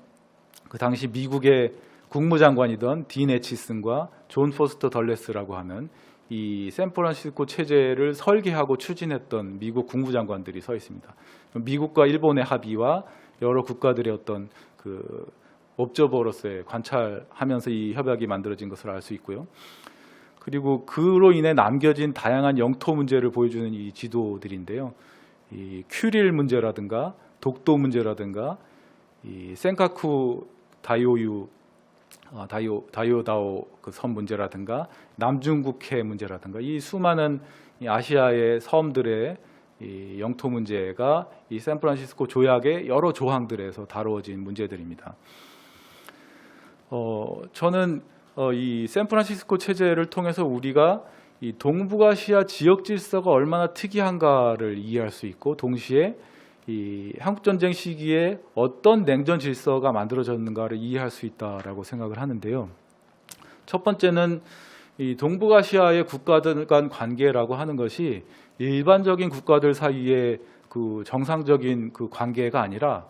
그 당시 미국의 국무장관이던 딘 에치슨과 존 포스터 덜레스라고 하는 이 샌프란시스코 체제를 설계하고 추진했던 미국 국무장관들이 서 있습니다. 미국과 일본의 합의와 여러 국가들의 어떤 그 옵저버로서의 관찰하면서 이 협약이 만들어진 것을 알 수 있고요. 그리고 그로 인해 남겨진 다양한 영토 문제를 보여주는 이 지도들인데요. 이 큐릴 문제라든가 독도 문제라든가 이 센카쿠 다이오다오 그 섬 문제라든가 남중국해 문제라든가 이 수많은 이 아시아의 섬들의 이 영토 문제가 이 샌프란시스코 조약의 여러 조항들에서 다루어진 문제들입니다. 저는 이 샌프란시스코 체제를 통해서 우리가 이 동북아시아 지역 질서가 얼마나 특이한가를 이해할 수 있고, 동시에 이 한국전쟁 시기에 어떤 냉전 질서가 만들어졌는가를 이해할 수 있다라고 생각을 하는데요. 첫 번째는 이 동북아시아의 국가들 간 관계라고 하는 것이 일반적인 국가들 사이의 그 정상적인 그 관계가 아니라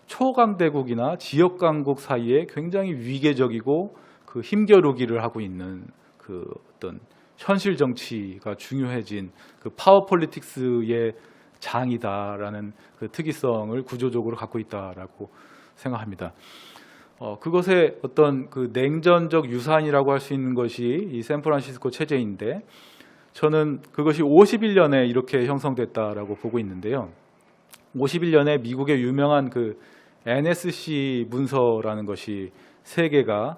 초강대국이나 지역 강국 사이에 굉장히 위계적이고 그 힘겨루기를 하고 있는 그 어떤 현실 정치가 중요해진 그 파워 폴리틱스의 장이다라는 그 특이성을 구조적으로 갖고 있다라고 생각합니다. 그것의 어떤 그 냉전적 유산이라고 할 수 있는 것이 이 샌프란시스코 체제인데, 저는 그것이 51년에 이렇게 형성됐다라고 보고 있는데요. 51년에 미국의 유명한 그 NSC 문서라는 것이 3개가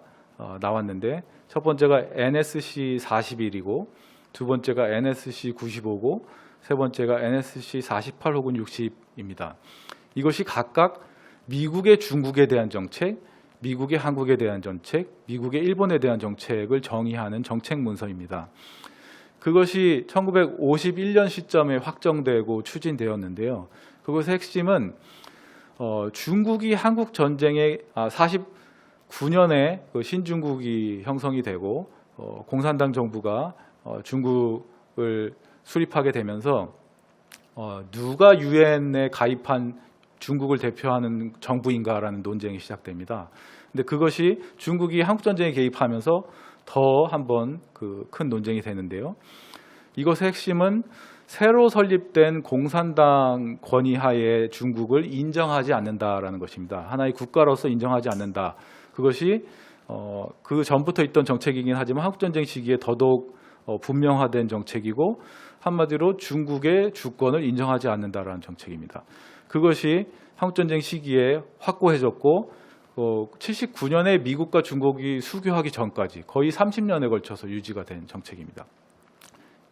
나왔는데, 첫 번째가 NSC 41이고, 두 번째가 NSC 95고, 세 번째가 NSC 48 혹은 60입니다. 이것이 각각 미국의 중국에 대한 정책, 미국의 한국에 대한 정책, 미국의 일본에 대한 정책을 정의하는 정책 문서입니다. 그것이 1951년 시점에 확정되고 추진되었는데요. 그것의 핵심은 중국이 한국 전쟁의 49년에 그 신중국이 형성이 되고 공산당 정부가 중국을 수립하게 되면서 누가 유엔에 가입한 중국을 대표하는 정부인가라는 논쟁이 시작됩니다. 근데 그것이 중국이 한국 전쟁에 개입하면서 더 한번 그 큰 논쟁이 되는데요. 이것의 핵심은 새로 설립된 공산당 권위하에 중국을 인정하지 않는다라는 것입니다. 하나의 국가로서 인정하지 않는다. 그것이 그 전부터 있던 정책이긴 하지만 한국 전쟁 시기에 더더욱 분명화된 정책이고, 한마디로 중국의 주권을 인정하지 않는다라는 정책입니다. 그것이 한국전쟁 시기에 확고해졌고 79년에 미국과 중국이 수교하기 전까지 거의 30년에 걸쳐서 유지가 된 정책입니다.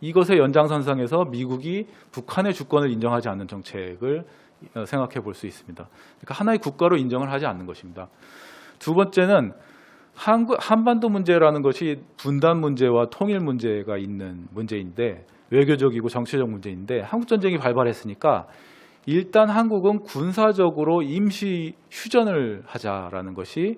이것의 연장선상에서 미국이 북한의 주권을 인정하지 않는 정책을 생각해 볼 수 있습니다. 그러니까 하나의 국가로 인정을 하지 않는 것입니다. 두 번째는 한반도 문제라는 것이 분단 문제와 통일 문제가 있는 문제인데, 외교적이고 정치적 문제인데, 한국전쟁이 발발했으니까 일단 한국은 군사적으로 임시 휴전을 하자라는 것이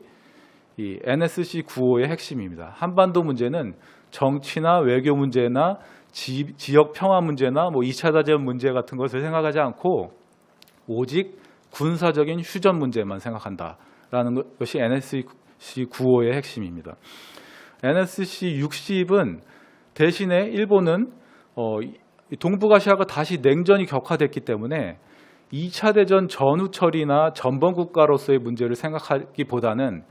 이 NSC 95의 핵심입니다. 한반도 문제는 정치나 외교 문제나 지역 평화 문제나 2차 다전 문제 같은 것을 생각하지 않고 오직 군사적인 휴전 문제만 생각한다라는 것이 NSC 95의 핵심입니다. NSC 60은 대신에 일본은 동북아시아가 다시 냉전이 격화됐기 때문에 2차 대전 전후 처리나 전범 국가로서의 문제를 생각하기보다는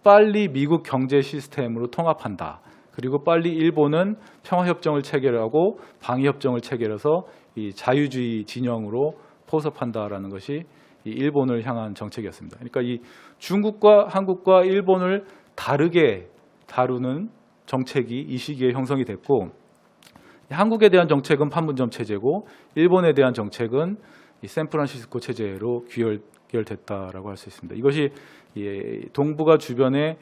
빨리 미국 경제 시스템으로 통합한다. 그리고 빨리 일본은 평화협정을 체결하고 방위협정을 체결해서 이 자유주의 진영으로 포섭한다라는 것이 이 일본을 향한 정책이었습니다. 그러니까 이 중국과 한국과 일본을 다르게 다루는 정책이 이 시기에 형성이 됐고, 한국에 대한 정책은 판문점 체제고 일본에 대한 정책은 이 샌프란시스코 체제로 귀결됐다라고 할 수 있습니다. 이것이 동북아 주변의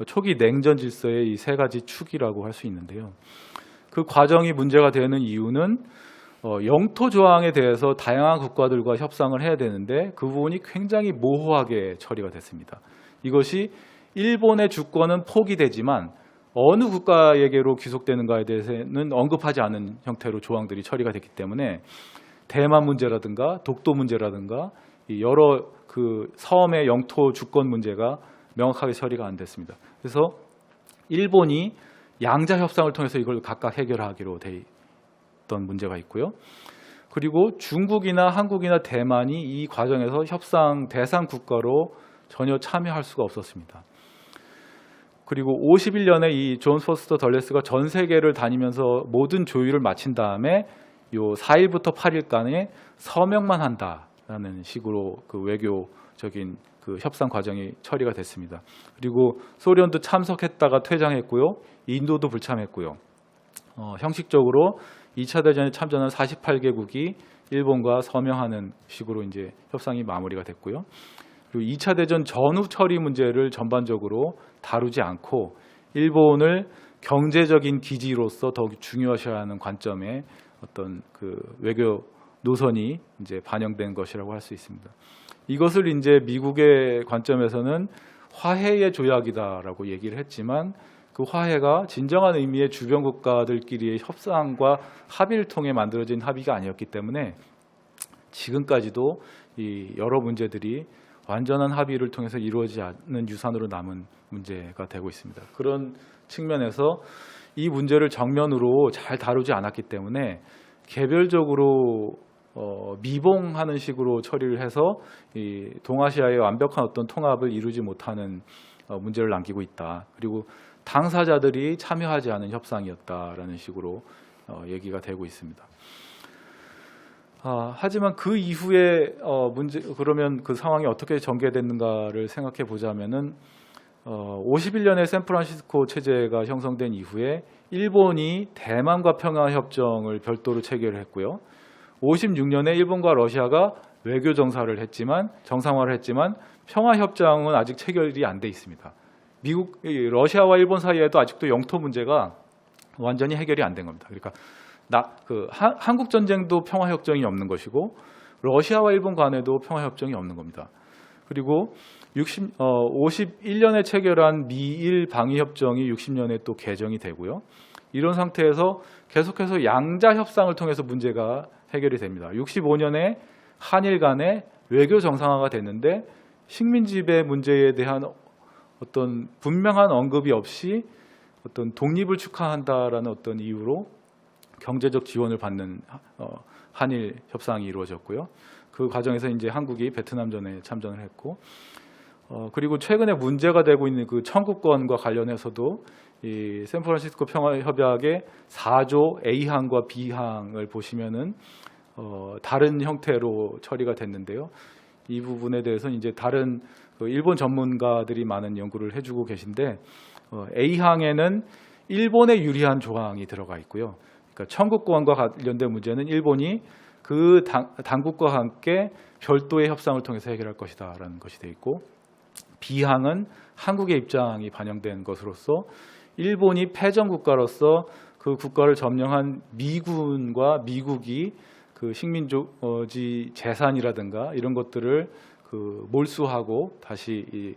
초기 냉전 질서의 이 3가지 축이라고 할 수 있는데요. 그 과정이 문제가 되는 이유는 영토 조항에 대해서 다양한 국가들과 협상을 해야 되는데 그 부분이 굉장히 모호하게 처리가 됐습니다. 이것이 일본의 주권은 포기되지만 어느 국가에게로 귀속되는가에 대해서는 언급하지 않은 형태로 조항들이 처리가 됐기 때문에 대만 문제라든가 독도 문제라든가 여러 그 섬의 영토 주권 문제가 명확하게 처리가 안 됐습니다. 그래서 일본이 양자 협상을 통해서 이걸 각각 해결하기로 돼 있던 문제가 있고요. 그리고 중국이나 한국이나 대만이 이 과정에서 협상 대상 국가로 전혀 참여할 수가 없었습니다. 그리고 51년에 이 존 포스터 덜레스가 전 세계를 다니면서 모든 조율을 마친 다음에 요 4일부터 8일간의 서명만 한다라는 식으로 그 외교적인 그 협상 과정이 처리가 됐습니다. 그리고 소련도 참석했다가 퇴장했고요. 인도도 불참했고요. 형식적으로 2차 대전에 참전한 48개국이 일본과 서명하는 식으로 이제 협상이 마무리가 됐고요. 그리고 2차 대전 전후 처리 문제를 전반적으로 다루지 않고 일본을 경제적인 기지로서 더욱 중요시해야 하는 관점에 어떤 그 외교 노선이 이제 반영된 것이라고 할 수 있습니다. 이것을 이제 미국의 관점에서는 화해의 조약이다라고 얘기를 했지만 그 화해가 진정한 의미의 주변 국가들끼리의 협상과 합의를 통해 만들어진 합의가 아니었기 때문에 지금까지도 이 여러 문제들이 완전한 합의를 통해서 이루어지지 않는 유산으로 남은 문제가 되고 있습니다. 그런 측면에서 이 문제를 정면으로 잘 다루지 않았기 때문에 개별적으로 미봉하는 식으로 처리를 해서 이 동아시아의 완벽한 어떤 통합을 이루지 못하는 문제를 남기고 있다. 그리고 당사자들이 참여하지 않은 협상이었다라는 식으로 얘기가 되고 있습니다. 하지만 그 이후에 그러면 그 상황이 어떻게 전개됐는가를 생각해 보자면은 51년에 샌프란시스코 체제가 형성된 이후에 일본이 대만과 평화협정을 별도로 체결을 했고요. 56년에 일본과 러시아가 외교 정상화를 했지만 평화협정은 아직 체결이 안 돼 있습니다. 러시아와 일본 사이에도 아직도 영토 문제가 완전히 해결이 안 된 겁니다. 그러니까 한국 전쟁도 평화협정이 없는 것이고 러시아와 일본 간에도 평화협정이 없는 겁니다. 그리고 51년에 체결한 미일 방위협정이 60년에 또 개정이 되고요. 이런 상태에서 계속해서 양자 협상을 통해서 문제가 해결이 됩니다. 65년에 한일 간의 외교 정상화가 됐는데 식민지배 문제에 대한 어떤 분명한 언급이 없이 어떤 독립을 축하한다라는 어떤 이유로 경제적 지원을 받는 한일 협상이 이루어졌고요. 그 과정에서 이제 한국이 베트남전에 참전을 했고, 그리고 최근에 문제가 되고 있는 그 청구권과 관련해서도 이 샌프란시스코 평화협약의 4조 A항과 B항을 보시면은 다른 형태로 처리가 됐는데요. 이 부분에 대해서는 이제 다른 일본 전문가들이 많은 연구를 해주고 계신데 A항에는 일본에 유리한 조항이 들어가 있고요. 그러니까 청구권과 관련된 문제는 일본이 그 당국과 함께 별도의 협상을 통해서 해결할 것이다라는 것이 되어 있고, B항은 한국의 입장이 반영된 것으로서 일본이 패전 국가로서 그 국가를 점령한 미군과 미국이 그 식민지 재산이라든가 이런 것들을 그 몰수하고 다시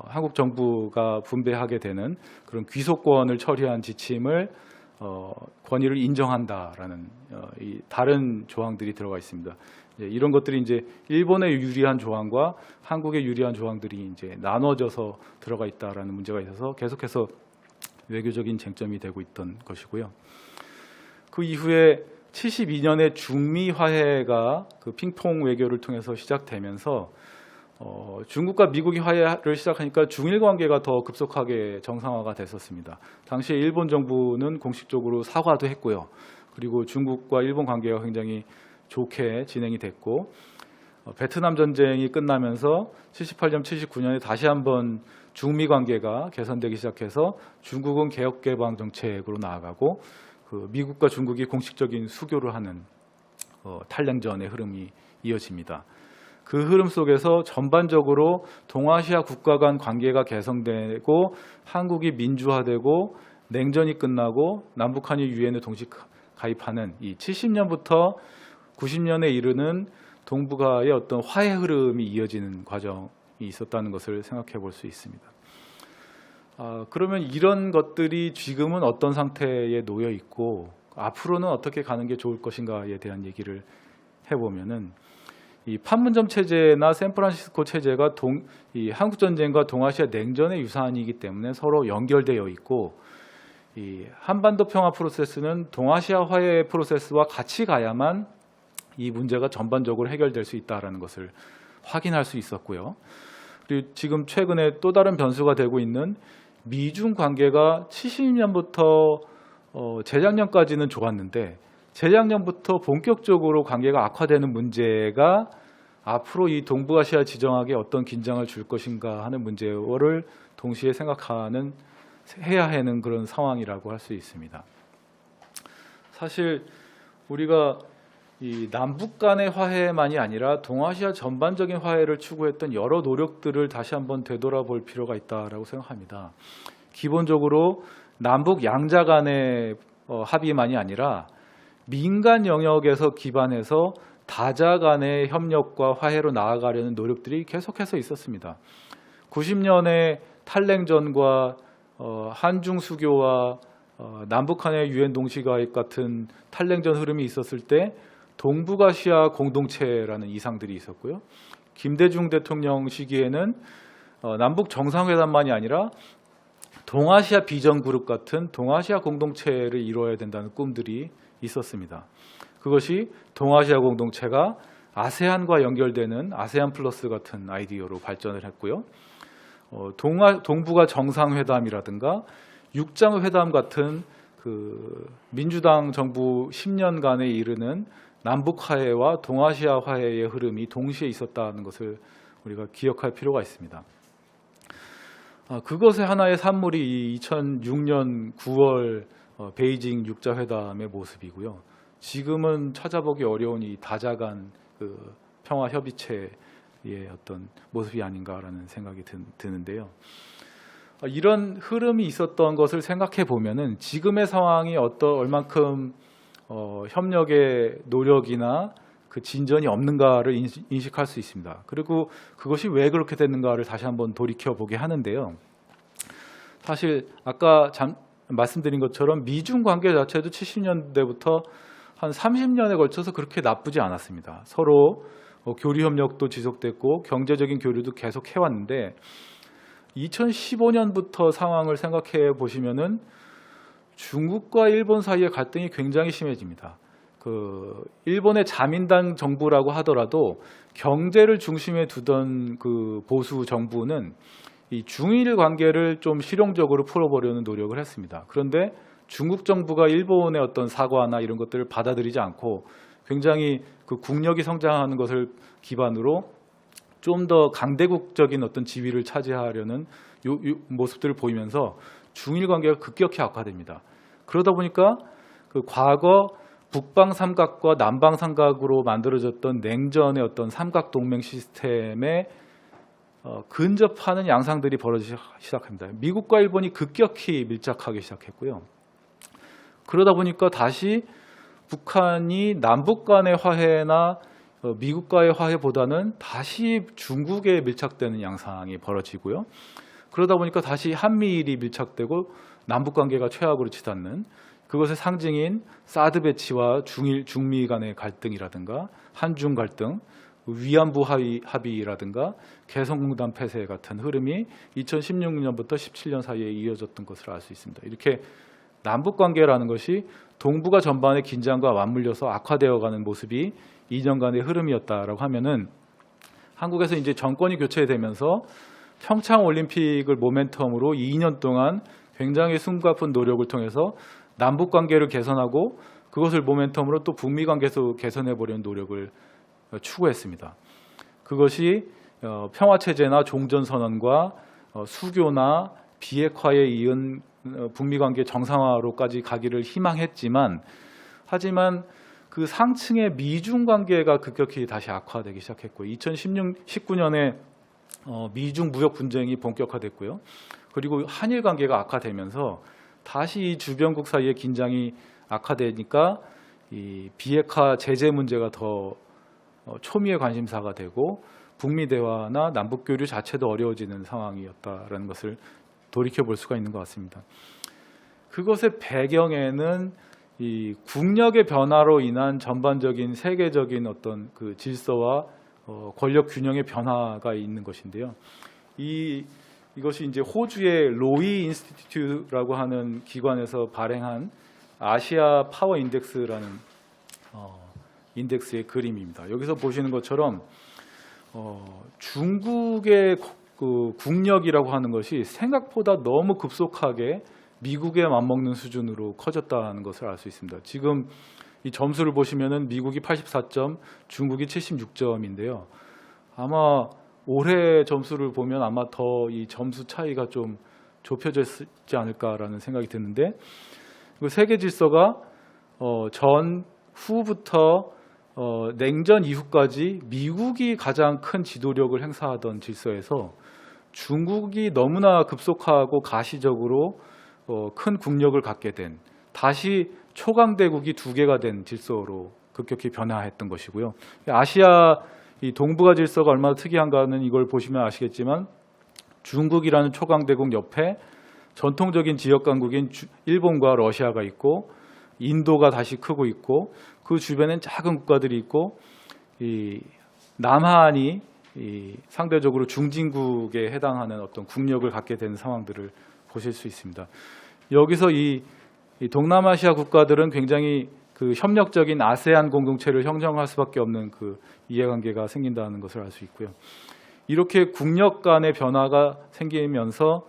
한국 정부가 분배하게 되는 그런 귀속권을 처리한 지침을 권위를 인정한다라는 이 다른 조항들이 들어가 있습니다. 이런 것들이 이제 일본에 유리한 조항과 한국에 유리한 조항들이 이제 나눠져서 들어가 있다라는 문제가 있어서 계속해서 외교적인 쟁점이 되고 있던 것이고요. 그 이후에 72년에 중미 화해가 그 핑퐁 외교를 통해서 시작되면서 중국과 미국이 화해를 시작하니까 중일 관계가 더 급속하게 정상화가 됐었습니다. 당시에 일본 정부는 공식적으로 사과도 했고요. 그리고 중국과 일본 관계가 굉장히 좋게 진행이 됐고, 베트남 전쟁이 끝나면서 78년, 79년에 다시 한번 중미 관계가 개선되기 시작해서 중국은 개혁 개방 정책으로 나아가고 그 미국과 중국이 공식적인 수교를 하는 탈냉전의 흐름이 이어집니다. 그 흐름 속에서 전반적으로 동아시아 국가 간 관계가 개선되고 한국이 민주화되고 냉전이 끝나고 남북한이 유엔에 동시 가입하는 이 70년부터 90년에 이르는 동북아의 어떤 화해 흐름이 이어지는 과정이 있었다는 것을 생각해 볼 수 있습니다. 그러면 이런 것들이 지금은 어떤 상태에 놓여 있고 앞으로는 어떻게 가는 게 좋을 것인가에 대한 얘기를 해보면은, 이 판문점 체제나 샌프란시스코 체제가 이 한국 전쟁과 동아시아 냉전의 유산이기 때문에 서로 연결되어 있고, 이 한반도 평화 프로세스는 동아시아 화해 프로세스와 같이 가야만 이 문제가 전반적으로 해결될 수 있다라는 것을 확인할 수 있었고요. 그리고 지금 최근에 또 다른 변수가 되고 있는 미중 관계가 70년부터 재작년까지는 좋았는데 재작년부터 본격적으로 관계가 악화되는 문제가 앞으로 이 동북아시아 지정학에 어떤 긴장을 줄 것인가 하는 문제를 동시에 해야 하는 그런 상황이라고 할 수 있습니다. 사실 우리가 이 남북 간의 화해만이 아니라 동아시아 전반적인 화해를 추구했던 여러 노력들을 다시 한번 되돌아볼 필요가 있다라고 생각합니다. 기본적으로 남북 양자 간의 합의만이 아니라 민간 영역에서 기반해서 다자 간의 협력과 화해로 나아가려는 노력들이 계속해서 있었습니다. 90년에 탈냉전과 한중 수교와 남북한의 유엔 동시가입 같은 탈냉전 흐름이 있었을 때 동북아시아 공동체라는 이상들이 있었고요. 김대중 대통령 시기에는 남북 정상회담만이 아니라 동아시아 비전 그룹 같은 동아시아 공동체를 이루어야 된다는 꿈들이 있었습니다. 그것이 동아시아 공동체가 아세안과 연결되는 아세안 플러스 같은 아이디어로 발전을 했고요. 동북아 정상회담이라든가 육장회담 같은 그 민주당 정부 10년간에 이르는 남북 화해와 동아시아 화해의 흐름이 동시에 있었다는 것을 우리가 기억할 필요가 있습니다. 그것의 하나의 산물이 이 2006년 9월 베이징 육자회담의 모습이고요. 지금은 찾아보기 어려운 이 다자간 그 평화 협의체의 어떤 모습이 아닌가라는 생각이 드는데요. 이런 흐름이 있었던 것을 생각해 보면은 지금의 상황이 얼만큼 협력의 노력이나 그 진전이 없는가를 인식할 수 있습니다. 그리고 그것이 왜 그렇게 됐는가를 다시 한번 돌이켜 보게 하는데요. 사실 아까 말씀드린 것처럼 미중 관계 자체도 70년대부터 한 30년에 걸쳐서 그렇게 나쁘지 않았습니다. 서로 교류 협력도 지속됐고 경제적인 교류도 계속 해왔는데 2015년부터 상황을 생각해 보시면은 중국과 일본 사이의 갈등이 굉장히 심해집니다. 그 일본의 자민당 정부라고 하더라도 경제를 중심에 두던 그 보수 정부는 이 중일 관계를 좀 실용적으로 풀어보려는 노력을 했습니다. 그런데 중국 정부가 일본의 어떤 사과나 이런 것들을 받아들이지 않고 굉장히 그 국력이 성장하는 것을 기반으로 좀 더 강대국적인 어떤 지위를 차지하려는 요 모습들을 보이면서 중일 관계가 급격히 악화됩니다. 그러다 보니까 그 과거 북방 삼각과 남방 삼각으로 만들어졌던 냉전의 어떤 삼각 동맹 시스템에 근접하는 양상들이 벌어지기 시작합니다. 미국과 일본이 급격히 밀착하기 시작했고요. 그러다 보니까 다시 북한이 남북 간의 화해나 미국과의 화해보다는 다시 중국에 밀착되는 양상이 벌어지고요. 그러다 보니까 다시 한미일이 밀착되고 남북관계가 최악으로 치닫는 그것의 상징인 사드 배치와 중미 간의 갈등이라든가 한중 갈등, 위안부 합의라든가 개성공단 폐쇄 같은 흐름이 2016년부터 17년 사이에 이어졌던 것을 알 수 있습니다. 이렇게 남북관계라는 것이 동북아 전반의 긴장과 맞물려서 악화되어가는 모습이 2년간의 흐름이었다라고 하면은 한국에서 이제 정권이 교체되면서 평창 올림픽을 모멘텀으로 2년 동안 굉장히 숨가쁜 노력을 통해서 남북 관계를 개선하고 그것을 모멘텀으로 또 북미 관계에서 개선해 보려는 노력을 추구했습니다. 그것이 평화 체제나 종전 선언과 수교나 비핵화에 이은 북미 관계 정상화로까지 가기를 희망했지만 하지만 그 상층의 미중 관계가 급격히 다시 악화되기 시작했고 2019년에 미중 무역 분쟁이 본격화됐고요. 그리고 한일 관계가 악화되면서 다시 이 주변국 사이의 긴장이 악화되니까 이 비핵화 제재 문제가 더 초미의 관심사가 되고 북미 대화나 남북 교류 자체도 어려워지는 상황이었다라는 것을 돌이켜 볼 수가 있는 것 같습니다. 그것의 배경에는 이 국력의 변화로 인한 전반적인 세계적인 어떤 그 질서와 권력 균형의 변화가 있는 것인데요. 이것이 이제 호주의 로이 인스티튜트라고 하는 기관에서 발행한 아시아 파워 인덱스라는 인덱스의 그림입니다. 여기서 보시는 것처럼 중국의 그 국력이라고 하는 것이 생각보다 너무 급속하게 미국에 맞먹는 수준으로 커졌다는 것을 알 수 있습니다. 지금 이 점수를 보시면은 미국이 84점, 중국이 76점인데요. 아마 올해 점수를 보면 아마 더 이 점수 차이가 좀 좁혀졌지 않을까라는 생각이 드는데 그 세계 질서가 전후부터 냉전 이후까지 미국이 가장 큰 지도력을 행사하던 질서에서 중국이 너무나 급속하고 가시적으로 큰 국력을 갖게 된 다시 초강대국이 두 개가 된 질서로 급격히 변화했던 것이고요. 아시아 이 동북아 질서가 얼마나 특이한가는 이걸 보시면 아시겠지만 중국이라는 초강대국 옆에 전통적인 지역 강국인 일본과 러시아가 있고 인도가 다시 크고 있고 그 주변엔 작은 국가들이 있고 이 남한이 이 상대적으로 중진국에 해당하는 어떤 국력을 갖게 되는 상황들을 보실 수 있습니다. 여기서 이 동남아시아 국가들은 굉장히 그 협력적인 아세안 공동체를 형성할 수밖에 없는 그 이해관계가 생긴다는 것을 알 수 있고요. 이렇게 국력 간의 변화가 생기면서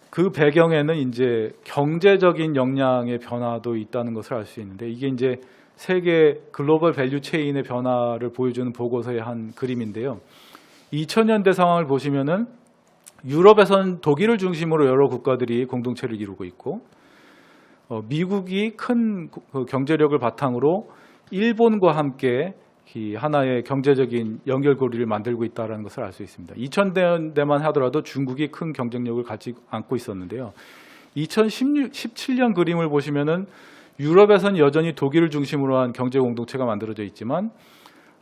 그 배경에는 이제 경제적인 역량의 변화도 있다는 것을 알 수 있는데 이게 이제 세계 글로벌 밸류 체인의 변화를 보여주는 보고서의 한 그림인데요. 2000년대 상황을 보시면은 유럽에선 독일을 중심으로 여러 국가들이 공동체를 이루고 있고 미국이 큰 경제력을 바탕으로 일본과 함께 이 하나의 경제적인 연결고리를 만들고 있다는 것을 알 수 있습니다. 2000년대만 하더라도 중국이 큰 경쟁력을 갖지 않고 있었는데요. 2017년 그림을 보시면은 유럽에서는 여전히 독일을 중심으로 한 경제 공동체가 만들어져 있지만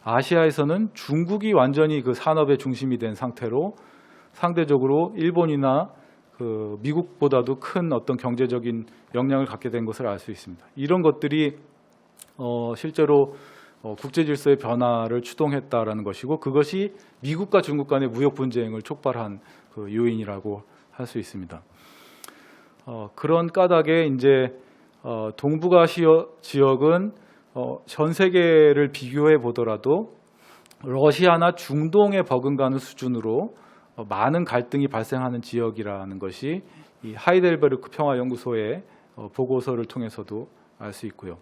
아시아에서는 중국이 완전히 그 산업의 중심이 된 상태로 상대적으로 일본이나 그 미국보다도 큰 어떤 경제적인 역량을 갖게 된 것을 알 수 있습니다. 이런 것들이 실제로 국제 질서의 변화를 추동했다라는 것이고 그것이 미국과 중국 간의 무역 분쟁을 촉발한 그 요인이라고 할 수 있습니다. 그런 까닭에 이제 동북아시아 지역은 전 세계를 비교해 보더라도 러시아나 중동에 버금가는 수준으로 많은 갈등이 발생하는 지역이라는 것이 이 하이델베르크 평화연구소의 보고서를 통해서도 알 수 있고요.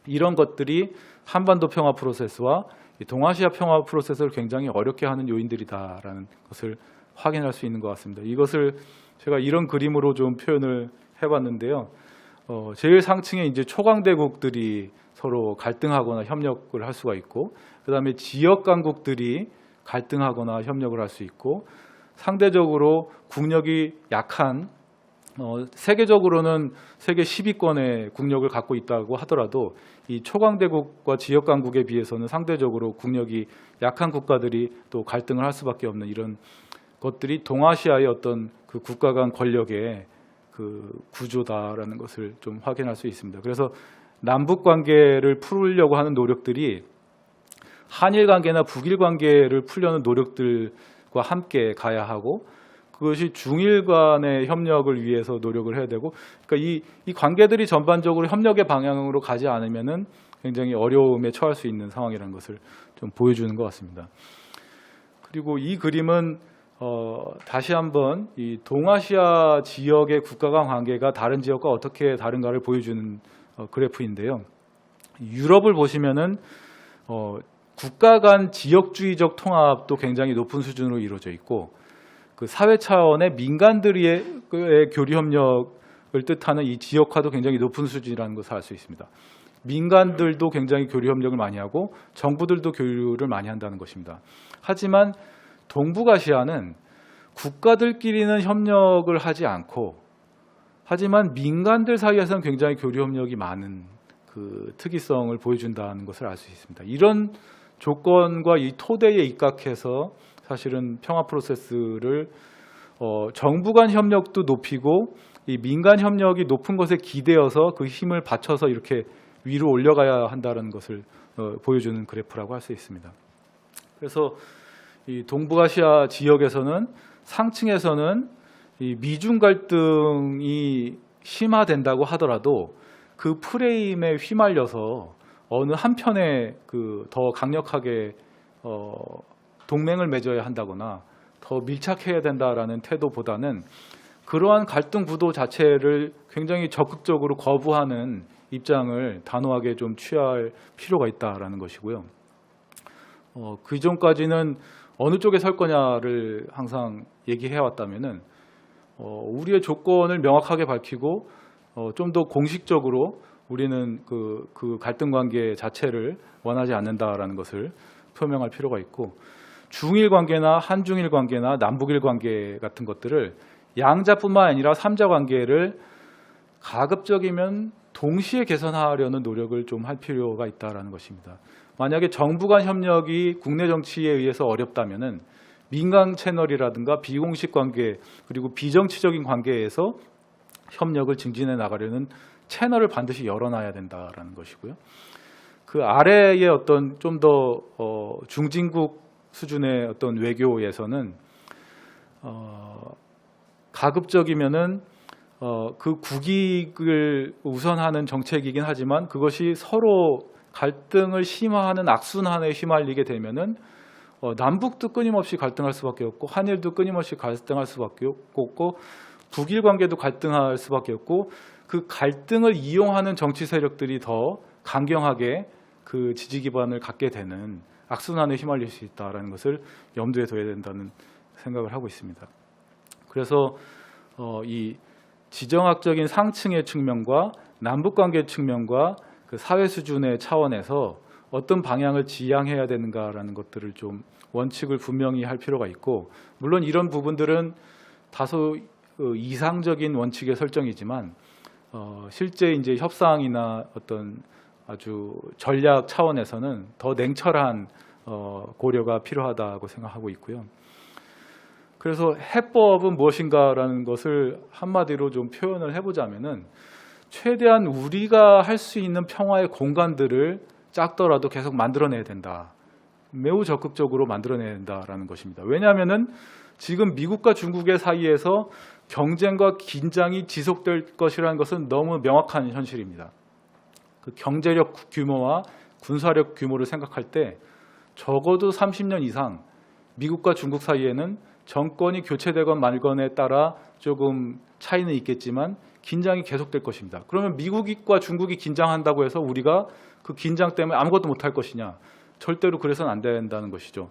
이런 것들이 한반도 평화 프로세스와 동아시아 평화 프로세스를 굉장히 어렵게 하는 요인들이다라는 것을 확인할 수 있는 것 같습니다. 이것을 제가 이런 그림으로 좀 표현을 해봤는데요. 제일 상층에 이제 초강대국들이 서로 갈등하거나 협력을 할 수가 있고, 그 다음에 지역 강국들이 갈등하거나 협력을 할 수 있고, 상대적으로 국력이 약한 세계적으로는 세계 10위권의 국력을 갖고 있다고 하더라도 이 초강대국과 지역 강국에 비해서는 상대적으로 국력이 약한 국가들이 또 갈등을 할 수밖에 없는 이런 것들이 동아시아의 어떤 그 국가 간 권력의 그 구조다라는 것을 좀 확인할 수 있습니다. 그래서 남북 관계를 풀려고 하는 노력들이 한일 관계나 북일 관계를 풀려는 노력들과 함께 가야 하고, 그것이 중일 간의 협력을 위해서 노력을 해야 되고, 그러니까 이 관계들이 전반적으로 협력의 방향으로 가지 않으면은 굉장히 어려움에 처할 수 있는 상황이라는 것을 좀 보여주는 것 같습니다. 그리고 이 그림은 다시 한번 이 동아시아 지역의 국가 간 관계가 다른 지역과 어떻게 다른가를 보여주는 그래프인데요. 유럽을 보시면은 국가 간 지역주의적 통합도 굉장히 높은 수준으로 이루어져 있고, 그 사회 차원의 민간들의 교류 협력을 뜻하는 이 지역화도 굉장히 높은 수준이라는 것을 알 수 있습니다. 민간들도 굉장히 교류 협력을 많이 하고 정부들도 교류를 많이 한다는 것입니다. 하지만 동북아시아는 국가들끼리는 협력을 하지 않고, 하지만 민간들 사이에서는 굉장히 교류 협력이 많은 그 특이성을 보여준다는 것을 알 수 있습니다. 이런 조건과 이 토대에 입각해서 사실은 평화 프로세스를 정부 간 협력도 높이고 이 민간 협력이 높은 것에 기대어서 그 힘을 받쳐서 이렇게 위로 올려가야 한다는 것을 보여주는 그래프라고 할 수 있습니다. 그래서 이 동북아시아 지역에서는 상층에서는 이 미중 갈등이 심화된다고 하더라도 그 프레임에 휘말려서 어느 한편에 그 더 강력하게 동맹을 맺어야 한다거나 더 밀착해야 된다라는 태도보다는 그러한 갈등 구도 자체를 굉장히 적극적으로 거부하는 입장을 단호하게 좀 취할 필요가 있다라는 것이고요. 그 전까지는 어느 쪽에 설 거냐를 항상 얘기해 왔다면은 우리의 조건을 명확하게 밝히고 좀 더 공식적으로 우리는 그 갈등 관계 자체를 원하지 않는다라는 것을 표명할 필요가 있고, 중일 관계나 한중일 관계나 남북일 관계 같은 것들을 양자뿐만 아니라 삼자 관계를 가급적이면 동시에 개선하려는 노력을 좀 할 필요가 있다라는 것입니다. 만약에 정부 간 협력이 국내 정치에 의해서 어렵다면은 민간 채널이라든가 비공식 관계 그리고 비정치적인 관계에서 협력을 증진해 나가려는 채널을 반드시 열어놔야 된다라는 것이고요. 그 아래의 어떤 좀 더 중진국 수준의 어떤 외교에서는 가급적이면은 그 국익을 우선하는 정책이긴 하지만 그것이 서로 갈등을 심화하는 악순환에 휘말리게 되면은 남북도 끊임없이 갈등할 수밖에 없고 한일도 끊임없이 갈등할 수밖에 없고 북일 관계도 갈등할 수밖에 없고 그 갈등을 이용하는 정치 세력들이 더 강경하게 그 지지 기반을 갖게 되는 악순환에 휘말릴 수 있다라는 것을 염두에 둬야 된다는 생각을 하고 있습니다. 그래서 이 지정학적인 상층의 측면과 남북 관계 측면과 그 사회 수준의 차원에서 어떤 방향을 지향해야 되는가라는 것들을 좀 원칙을 분명히 할 필요가 있고, 물론 이런 부분들은 다소 이상적인 원칙의 설정이지만 실제 이제 협상이나 어떤 아주 전략 차원에서는 더 냉철한 고려가 필요하다고 생각하고 있고요. 그래서 해법은 무엇인가라는 것을 한마디로 좀 표현을 해보자면은 최대한 우리가 할 수 있는 평화의 공간들을 작더라도 계속 만들어내야 된다. 매우 적극적으로 만들어내야 된다라는 것입니다. 왜냐하면은 지금 미국과 중국의 사이에서 경쟁과 긴장이 지속될 것이라는 것은 너무 명확한 현실입니다. 그 경제력 규모와 군사력 규모를 생각할 때 적어도 30년 이상 미국과 중국 사이에는 정권이 교체되건 말건에 따라 조금 차이는 있겠지만 긴장이 계속될 것입니다. 그러면 미국과 중국이 긴장한다고 해서 우리가 그 긴장 때문에 아무것도 못할 것이냐? 절대로 그래서는 안 된다는 것이죠.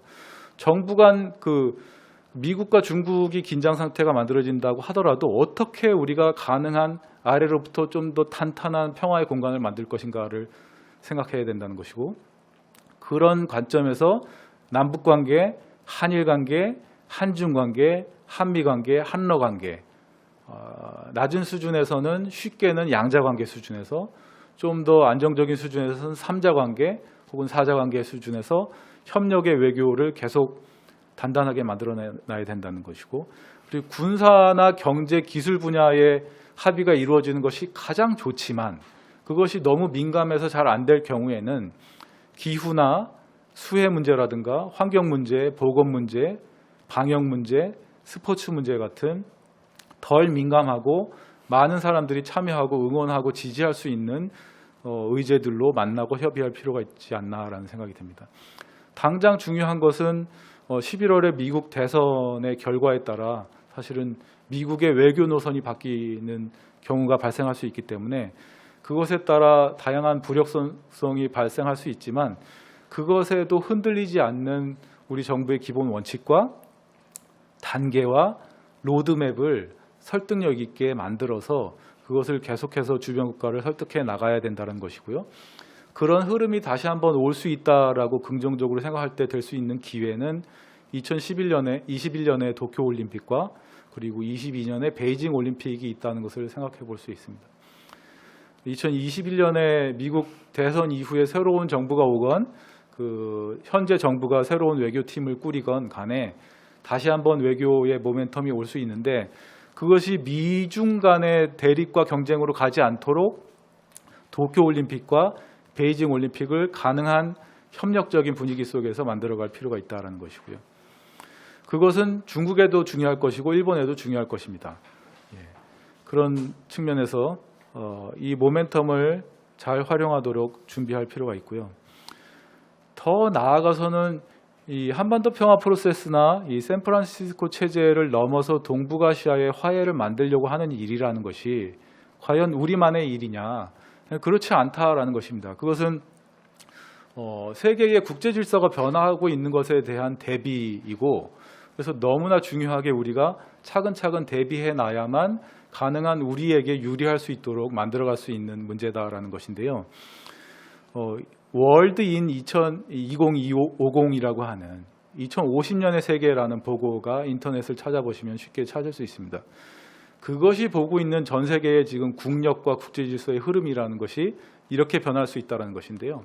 정부 간 그 미국과 중국이 긴장 상태가 만들어진다고 하더라도 어떻게 우리가 가능한 아래로부터 좀 더 탄탄한 평화의 공간을 만들 것인가를 생각해야 된다는 것이고, 그런 관점에서 남북 관계, 한일 관계, 한중 관계, 한미 관계, 한러 관계, 낮은 수준에서는 쉽게는 양자 관계 수준에서, 좀 더 안정적인 수준에서는 삼자 관계 혹은 사자 관계 수준에서 협력의 외교를 계속 단단하게 만들어놔야 된다는 것이고, 그리고 군사나 경제 기술 분야의 합의가 이루어지는 것이 가장 좋지만 그것이 너무 민감해서 잘 안 될 경우에는 기후나 수해 문제라든가 환경 문제, 보건 문제, 방역 문제, 스포츠 문제 같은 덜 민감하고 많은 사람들이 참여하고 응원하고 지지할 수 있는 의제들로 만나고 협의할 필요가 있지 않나라는 생각이 듭니다. 당장 중요한 것은 11월에 미국 대선의 결과에 따라 사실은 미국의 외교 노선이 바뀌는 경우가 발생할 수 있기 때문에 그것에 따라 다양한 불확실성이 발생할 수 있지만 그것에도 흔들리지 않는 우리 정부의 기본 원칙과 단계와 로드맵을 설득력 있게 만들어서 그것을 계속해서 주변 국가를 설득해 나가야 된다는 것이고요. 그런 흐름이 다시 한번 올 수 있다라고 긍정적으로 생각할 때 될 수 있는 기회는 2021년에 도쿄올림픽과 그리고 22년에 베이징 올림픽이 있다는 것을 생각해 볼 수 있습니다. 2021년에 미국 대선 이후에 새로운 정부가 오건 그 현재 정부가 새로운 외교팀을 꾸리건 간에 다시 한번 외교의 모멘텀이 올 수 있는데, 그것이 미중 간의 대립과 경쟁으로 가지 않도록 도쿄올림픽과 베이징 올림픽을 가능한 협력적인 분위기 속에서 만들어갈 필요가 있다는 것이고요. 그것은 중국에도 중요할 것이고 일본에도 중요할 것입니다. 그런 측면에서 이 모멘텀을 잘 활용하도록 준비할 필요가 있고요. 더 나아가서는 이 한반도 평화 프로세스나 이 샌프란시스코 체제를 넘어서 동북아시아의 화해를 만들려고 하는 일이라는 것이 과연 우리만의 일이냐? 그렇지 않다라는 것입니다. 그것은 세계의 국제 질서가 변화하고 있는 것에 대한 대비이고, 그래서 너무나 중요하게 우리가 차근차근 대비해 놔야만 가능한 우리에게 유리할 수 있도록 만들어갈 수 있는 문제다라는 것인데요. 월드인 2050이라고 하는 2050년의 세계라는 보고가 인터넷을 찾아보시면 쉽게 찾을 수 있습니다. 그것이 보고 있는 전 세계의 지금 국력과 국제 질서의 흐름이라는 것이 이렇게 변할 수 있다는 것인데요.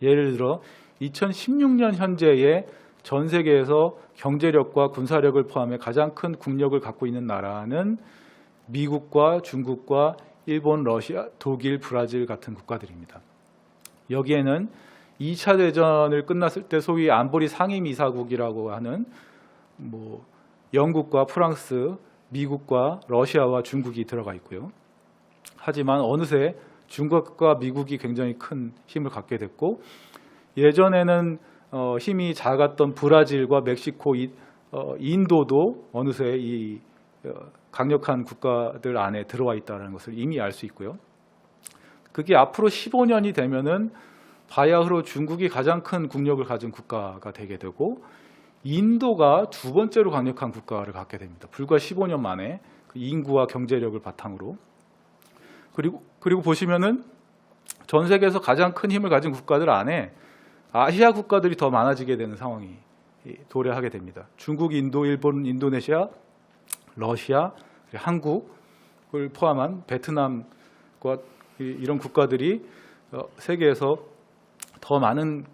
예를 들어 2016년 현재의 전 세계에서 경제력과 군사력을 포함해 가장 큰 국력을 갖고 있는 나라는 미국과 중국과 일본, 러시아, 독일, 브라질 같은 국가들입니다. 여기에는 2차 대전을 끝났을 때 소위 안보리 상임이사국이라고 하는 영국과 프랑스, 미국과 러시아와 중국이 들어가 있고요. 하지만 어느새 중국과 미국이 굉장히 큰 힘을 갖게 됐고, 예전에는 힘이 작았던 브라질과 멕시코, 인도도 어느새 이 강력한 국가들 안에 들어와 있다는 것을 이미 알 수 있고요. 그게 앞으로 15년이 되면은 바야흐로 중국이 가장 큰 국력을 가진 국가가 되게 되고, 인도가 두 번째로 강력한 국가를 갖게 됩니다. 불과 15년 만에 그 인구와 경제력을 바탕으로. 그리고 보시면은 전 세계에서 가장 큰 힘을 가진 국가들 안에 아시아 국가들이 더 많아지게 되는 상황이 도래하게 됩니다. 중국, 인도, 일본, 인도네시아, 러시아, 한국을 포함한 베트남과 이런 국가들이 세계에서 더 많은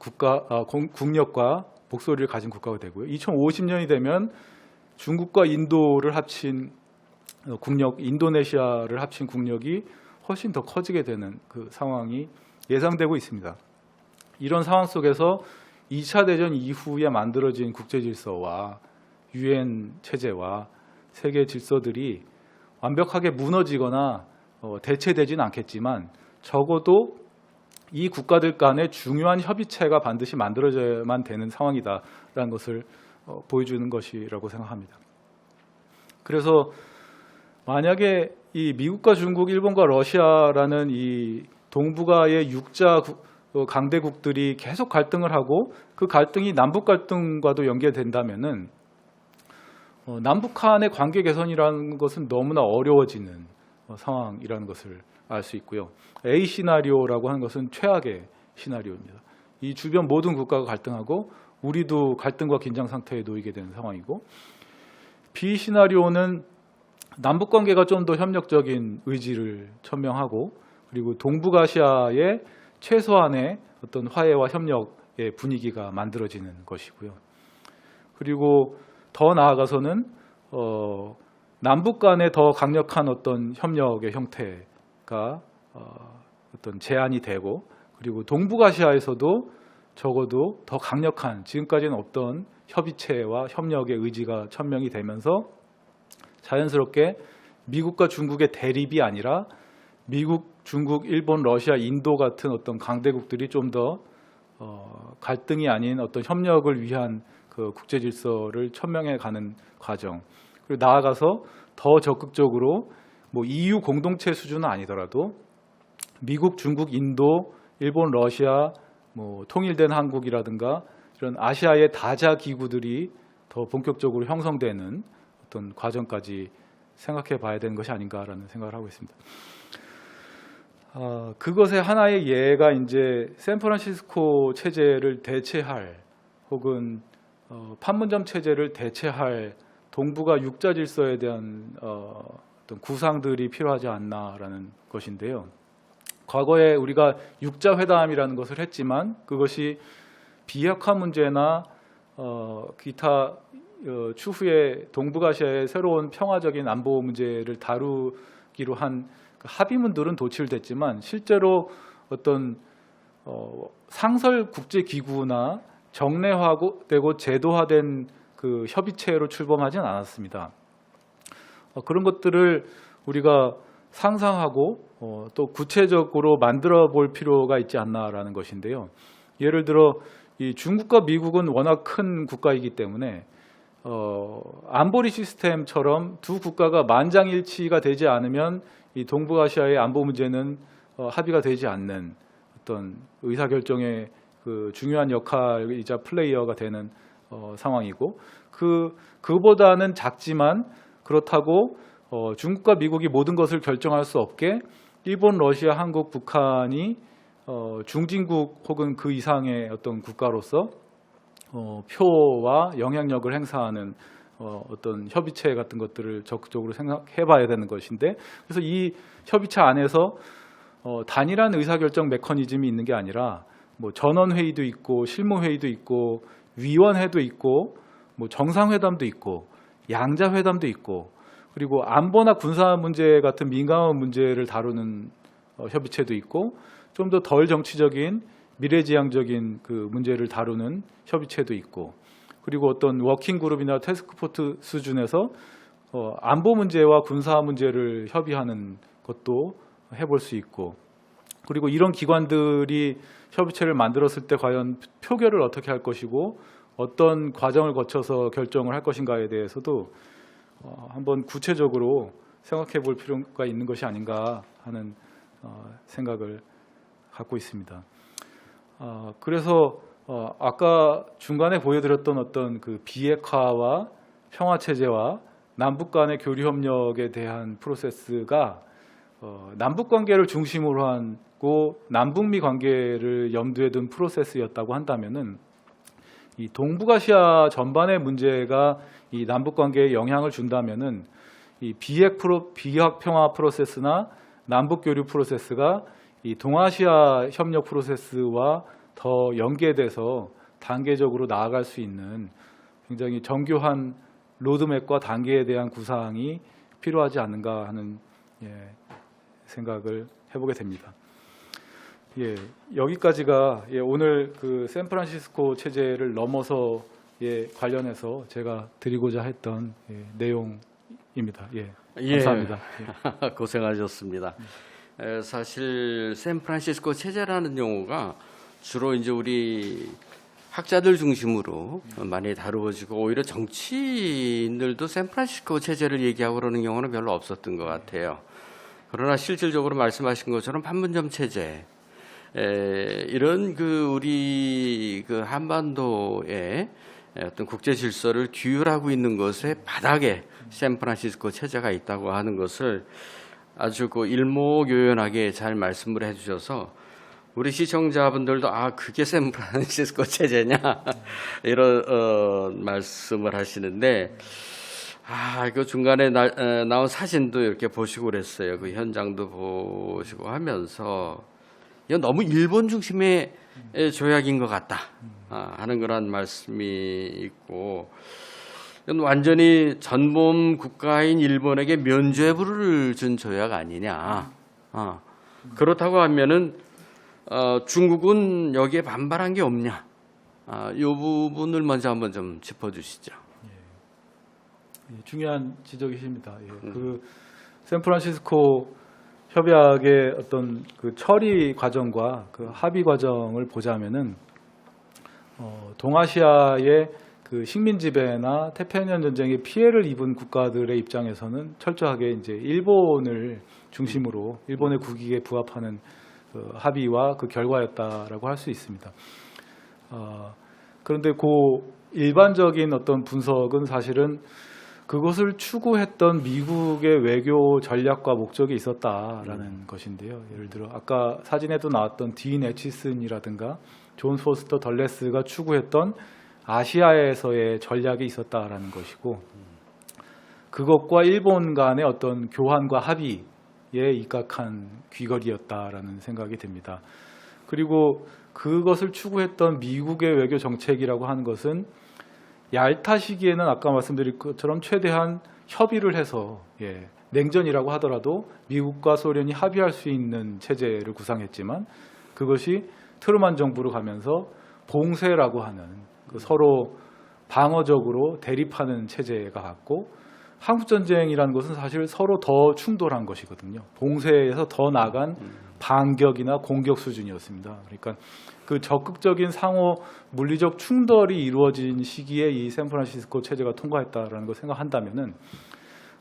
국력과 목소리를 가진 국가가 되고요. 2050년이 되면 중국과 인도를 합친 국력, 인도네시아를 합친 국력이 훨씬 더 커지게 되는 그 상황이 예상되고 있습니다. 이런 상황 속에서 2차 대전 이후에 만들어진 국제 질서와 유엔 체제와 세계 질서들이 완벽하게 무너지거나 대체되지는 않겠지만, 적어도 이 국가들 간의 중요한 협의체가 반드시 만들어져야만 되는 상황이다라는 것을 보여주는 것이라고 생각합니다. 그래서 만약에 이 미국과 중국, 일본과 러시아라는 이 동북아의 육자 강대국들이 계속 갈등을 하고 그 갈등이 남북 갈등과도 연계된다면은 남북한의 관계 개선이라는 것은 너무나 어려워지는 상황이라는 것을 알 수 있고요. A 시나리오라고 하는 것은 최악의 시나리오입니다. 이 주변 모든 국가가 갈등하고 우리도 갈등과 긴장 상태에 놓이게 되는 상황이고, B 시나리오는 남북 관계가 좀 더 협력적인 의지를 천명하고, 그리고 동북아시아의 최소한의 어떤 화해와 협력의 분위기가 만들어지는 것이고요. 그리고 더 나아가서는 남북 간의 더 강력한 어떤 협력의 형태가 어떤 제안이 되고, 그리고 동북아시아에서도 적어도 더 강력한, 지금까지는 없던 협의체와 협력의 의지가 천명이 되면서 자연스럽게 미국과 중국의 대립이 아니라 미국, 중국, 일본, 러시아, 인도 같은 어떤 강대국들이 좀 더 갈등이 아닌 어떤 협력을 위한 그 국제 질서를 천명해 가는 과정, 그리고 나아가서 더 적극적으로 EU 공동체 수준은 아니더라도 미국, 중국, 인도, 일본, 러시아, 통일된 한국이라든가 이런 아시아의 다자 기구들이 더 본격적으로 형성되는 어떤 과정까지 생각해 봐야 되는 것이 아닌가라는 생각을 하고 있습니다. 그것의 하나의 예가 이제 샌프란시스코 체제를 대체할, 혹은 판문점 체제를 대체할 동북아 육자 질서에 대한 어떤 구상들이 필요하지 않나라는 것인데요. 과거에 우리가 육자 회담이라는 것을 했지만 그것이 비핵화 문제나 기타 추후에 동북아시아의 새로운 평화적인 안보 문제를 다루기로 한 합의문들은 도출됐지만, 실제로 어떤 상설 국제기구나 정례화되고 제도화된 그 협의체로 출범하지는 않았습니다. 그런 것들을 우리가 상상하고 또 구체적으로 만들어 볼 필요가 있지 않나라는 것인데요. 예를 들어 이 중국과 미국은 워낙 큰 국가이기 때문에 안보리 시스템처럼 두 국가가 만장일치가 되지 않으면 이 동북아시아의 안보 문제는 합의가 되지 않는 어떤 의사결정의 그 중요한 역할이자 플레이어가 되는 상황이고, 그보다는 작지만 그렇다고 중국과 미국이 모든 것을 결정할 수 없게 일본, 러시아, 한국, 북한이 중진국 혹은 그 이상의 어떤 국가로서 표와 영향력을 행사하는 어떤 협의체 같은 것들을 적극적으로 생각해 봐야 되는 것인데, 그래서 이 협의체 안에서 단일한 의사결정 메커니즘이 있는 게 아니라 전원회의도 있고 실무회의도 있고 위원회도 있고 뭐 정상회담도 있고 양자회담도 있고 그리고 안보나 군사 문제 같은 민감한 문제를 다루는 협의체도 있고 좀 더 덜 정치적인 미래지향적인 그 문제를 다루는 협의체도 있고 그리고 어떤 워킹 그룹이나 태스크포트 수준에서 안보 문제와 군사 문제를 협의하는 것도 해볼 수 있고 그리고 이런 기관들이 협의체를 만들었을 때 과연 표결을 어떻게 할 것이고 어떤 과정을 거쳐서 결정을 할 것인가에 대해서도 한번 구체적으로 생각해 볼 필요가 있는 것이 아닌가 하는 생각을 갖고 있습니다. 그래서 아까 중간에 보여드렸던 어떤 그 비핵화와 평화체제와 남북 간의 교류 협력에 대한 프로세스가 남북 관계를 중심으로 하고 남북미 관계를 염두에 둔 프로세스였다고 한다면은 이 동북아시아 전반의 문제가 이 남북 관계에 영향을 준다면은 이 비핵 평화 프로세스나 남북 교류 프로세스가 이 동아시아 협력 프로세스와 더 연계돼서 단계적으로 나아갈 수 있는 굉장히 정교한 로드맵과 단계에 대한 구상이 필요하지 않는가 하는 생각을 해보게 됩니다. 여기까지가 오늘 그 샌프란시스코 체제를 넘어서 관련해서 제가 드리고자 했던 내용입니다. 감사합니다. 고생하셨습니다. 사실 샌프란시스코 체제라는 용어가 주로 이제 우리 학자들 중심으로 많이 다루어지고 오히려 정치인들도 샌프란시스코 체제를 얘기하고 그러는 경우는 별로 없었던 것 같아요. 그러나 실질적으로 말씀하신 것처럼 판문점 체제 이런 그 우리 그 한반도의 어떤 국제 질서를 규율하고 있는 것의 바닥에 샌프란시스코 체제가 있다고 하는 것을 아주 그 일목요연하게 잘 말씀을 해주셔서 우리 시청자분들도 그게 샌프란시스코 체제냐 이런 말씀을 하시는데 그 중간에 나온 사진도 이렇게 보시고 그랬어요. 그 현장도 보시고 하면서 이건 너무 일본 중심의 조약인 것 같다 하는 그런 말씀이 있고 이건 완전히 전범 국가인 일본에게 면죄부를 준 조약 아니냐. 그렇다고 하면은 중국은 여기에 반발한 게 없냐. 이 부분을 먼저 한번 좀 짚어주시죠. 중요한 지적이십니다. 그 샌프란시스코 협약의 어떤 그 처리 과정과 그 합의 과정을 보자면은 동아시아의 그 식민 지배나 태평양 전쟁의 피해를 입은 국가들의 입장에서는 철저하게 이제 일본을 중심으로 일본의 국익에 부합하는 그 합의와 그 결과였다라고 할 수 있습니다. 그런데 그 일반적인 어떤 분석은 사실은 그것을 추구했던 미국의 외교 전략과 목적이 있었다라는 것인데요. 예를 들어 아까 사진에도 나왔던 딘 애치슨이라든가 존 포스터 덜레스가 추구했던 아시아에서의 전략이 있었다라는 것이고 그것과 일본 간의 어떤 교환과 합의에 입각한 귀걸이였다라는 생각이 듭니다. 그리고 그것을 추구했던 미국의 외교 정책이라고 하는 것은 얄타 시기에는 아까 말씀드린 것처럼 최대한 협의를 해서 냉전이라고 하더라도 미국과 소련이 합의할 수 있는 체제를 구상했지만 그것이 트루만 정부로 가면서 봉쇄라고 하는 그 서로 방어적으로 대립하는 체제가 갔고 한국전쟁이라는 것은 사실 서로 더 충돌한 것이거든요. 봉쇄에서 더 나간 반격이나 공격 수준이었습니다. 그러니까 그 적극적인 상호 물리적 충돌이 이루어진 시기에 이 샌프란시스코 체제가 통과했다라는 걸 생각한다면은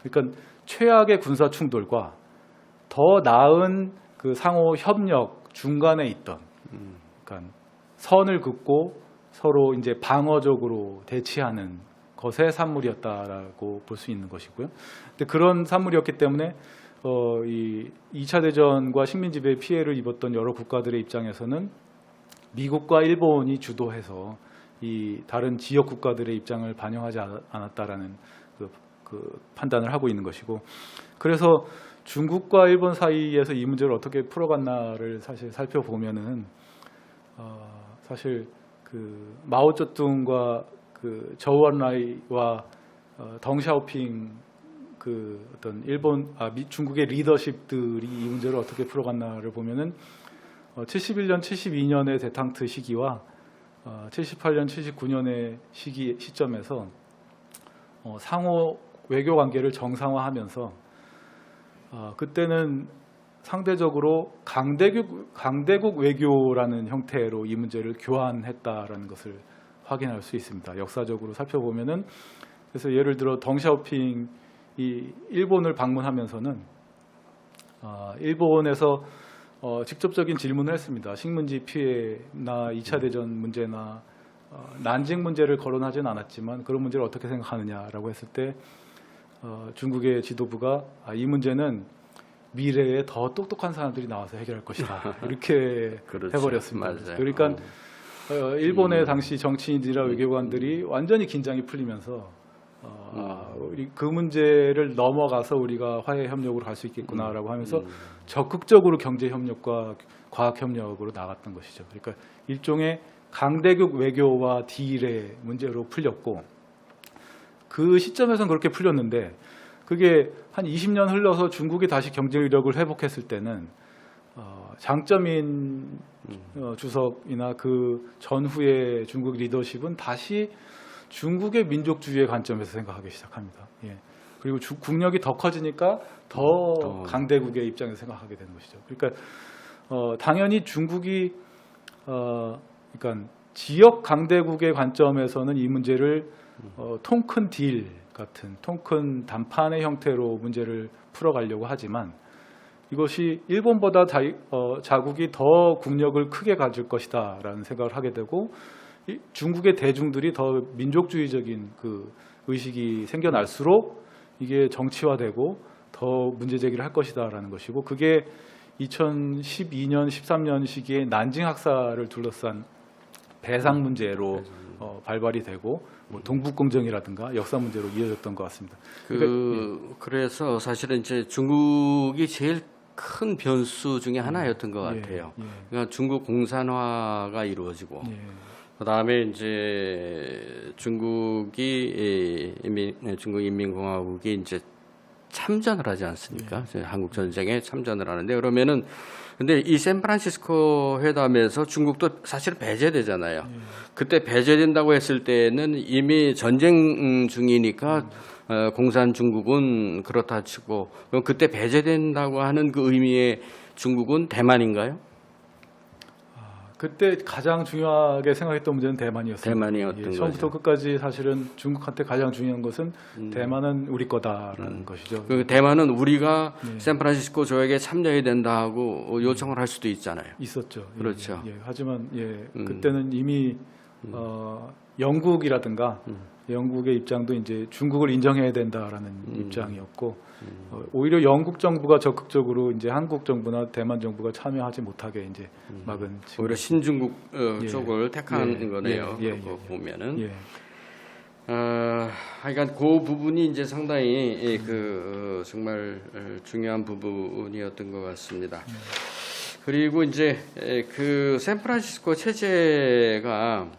그러니까 최악의 군사 충돌과 더 나은 그 상호 협력 중간에 있던 그러니까 선을 긋고 서로 이제 방어적으로 대치하는 것의 산물이었다라고 볼 수 있는 것이고요. 근데 그런 산물이었기 때문에 이 2차 대전과 식민지배의 피해를 입었던 여러 국가들의 입장에서는 미국과 일본이 주도해서 이 다른 지역 국가들의 입장을 반영하지 않았다라는 그 판단을 하고 있는 것이고, 그래서 중국과 일본 사이에서 이 문제를 어떻게 풀어갔나를 사실 살펴보면은 사실 그 마오쩌둥과 그 저우원라이와 덩샤오핑 그 어떤 중국의 리더십들이 이 문제를 어떻게 풀어갔나를 보면은 71년, 72년의 대탕트 시기와 78년, 79년의 시점에서 상호 외교 관계를 정상화하면서 그때는 상대적으로 강대국 외교라는 형태로 이 문제를 교환했다라는 것을 확인할 수 있습니다. 역사적으로 살펴보면은 그래서 예를 들어 덩샤오핑이 일본을 방문하면서는 일본에서 직접적인 질문을 했습니다. 식민지 피해나 2차 대전 문제나 난징 문제를 거론하지는 않았지만 그런 문제를 어떻게 생각하느냐라고 했을 때 중국의 지도부가 이 문제는 미래에 더 똑똑한 사람들이 나와서 해결할 것이다. 이렇게 그렇죠. 해버렸습니다. 맞아요. 그러니까 일본의 당시 정치인들이나 외교관들이 완전히 긴장이 풀리면서 그 문제를 넘어가서 우리가 화해 협력으로 갈 수 있겠구나라고 하면서 적극적으로 경제 협력과 과학 협력으로 나갔던 것이죠. 그러니까 일종의 강대국 외교와 딜의 문제로 풀렸고 그 시점에서는 그렇게 풀렸는데 그게 한 20년 흘러서 중국이 다시 경제력을 회복했을 때는 장점인 주석이나 그 전후의 중국 리더십은 다시 중국의 민족주의의 관점에서 생각하기 시작합니다. 예. 그리고 국력이 더 커지니까 더 강대국의 입장에서 생각하게 되는 것이죠. 그러니까 당연히 중국이 그러니까 지역 강대국의 관점에서는 이 문제를 통 큰 딜 같은 통 큰 담판의 형태로 문제를 풀어가려고 하지만 이것이 일본보다 자국이 더 국력을 크게 가질 것이다라는 생각을 하게 되고 중국의 대중들이 더 민족주의적인 그 의식이 생겨날수록 이게 정치화되고 더 문제 제기를 할 것이다라는 것이고 그게 2012년, 13년 시기에 난징 학살을 둘러싼 배상 문제로 발발이 되고 뭐 동북공정이라든가 역사 문제로 이어졌던 것 같습니다. 그래서 사실은 이제 중국이 제일 큰 변수 중에 하나였던 것 같아요. 그러니까 중국 공산화가 이루어지고 그다음에 이제 중국 인민공화국이 이제 참전을 하지 않습니까? 한국 전쟁에 참전을 하는데 그러면은 근데 이 샌프란시스코 회담에서 중국도 사실 배제되잖아요. 그때 배제된다고 했을 때는 이미 전쟁 중이니까 공산 중국은 그렇다 치고 그럼 그때 배제된다고 하는 그 의미의 중국은 대만인가요? 그때 가장 중요하게 생각했던 문제는 대만이었습니다. 대만이었던 거죠. 처음부터 끝까지 사실은 중국한테 가장 중요한 것은 대만은 우리 거다라는 것이죠. 그 대만은 우리가 샌프란시스코 조약에 참여해야 된다 하고 요청을 할 수도 있잖아요. 있었죠. 그렇죠. 하지만 그때는 이미 영국이라든가 영국의 입장도 이제 중국을 인정해야 된다라는 입장이었고 오히려 영국 정부가 적극적으로 이제 한국 정부나 대만 정부가 참여하지 못하게 이제 막은 오히려 신중국 쪽을 택한 거네요. 보면은. 그러니까 그 부분이 이제 상당히 정말 중요한 부분이었던 것 같습니다. 그리고 이제 그 샌프란시스코 체제가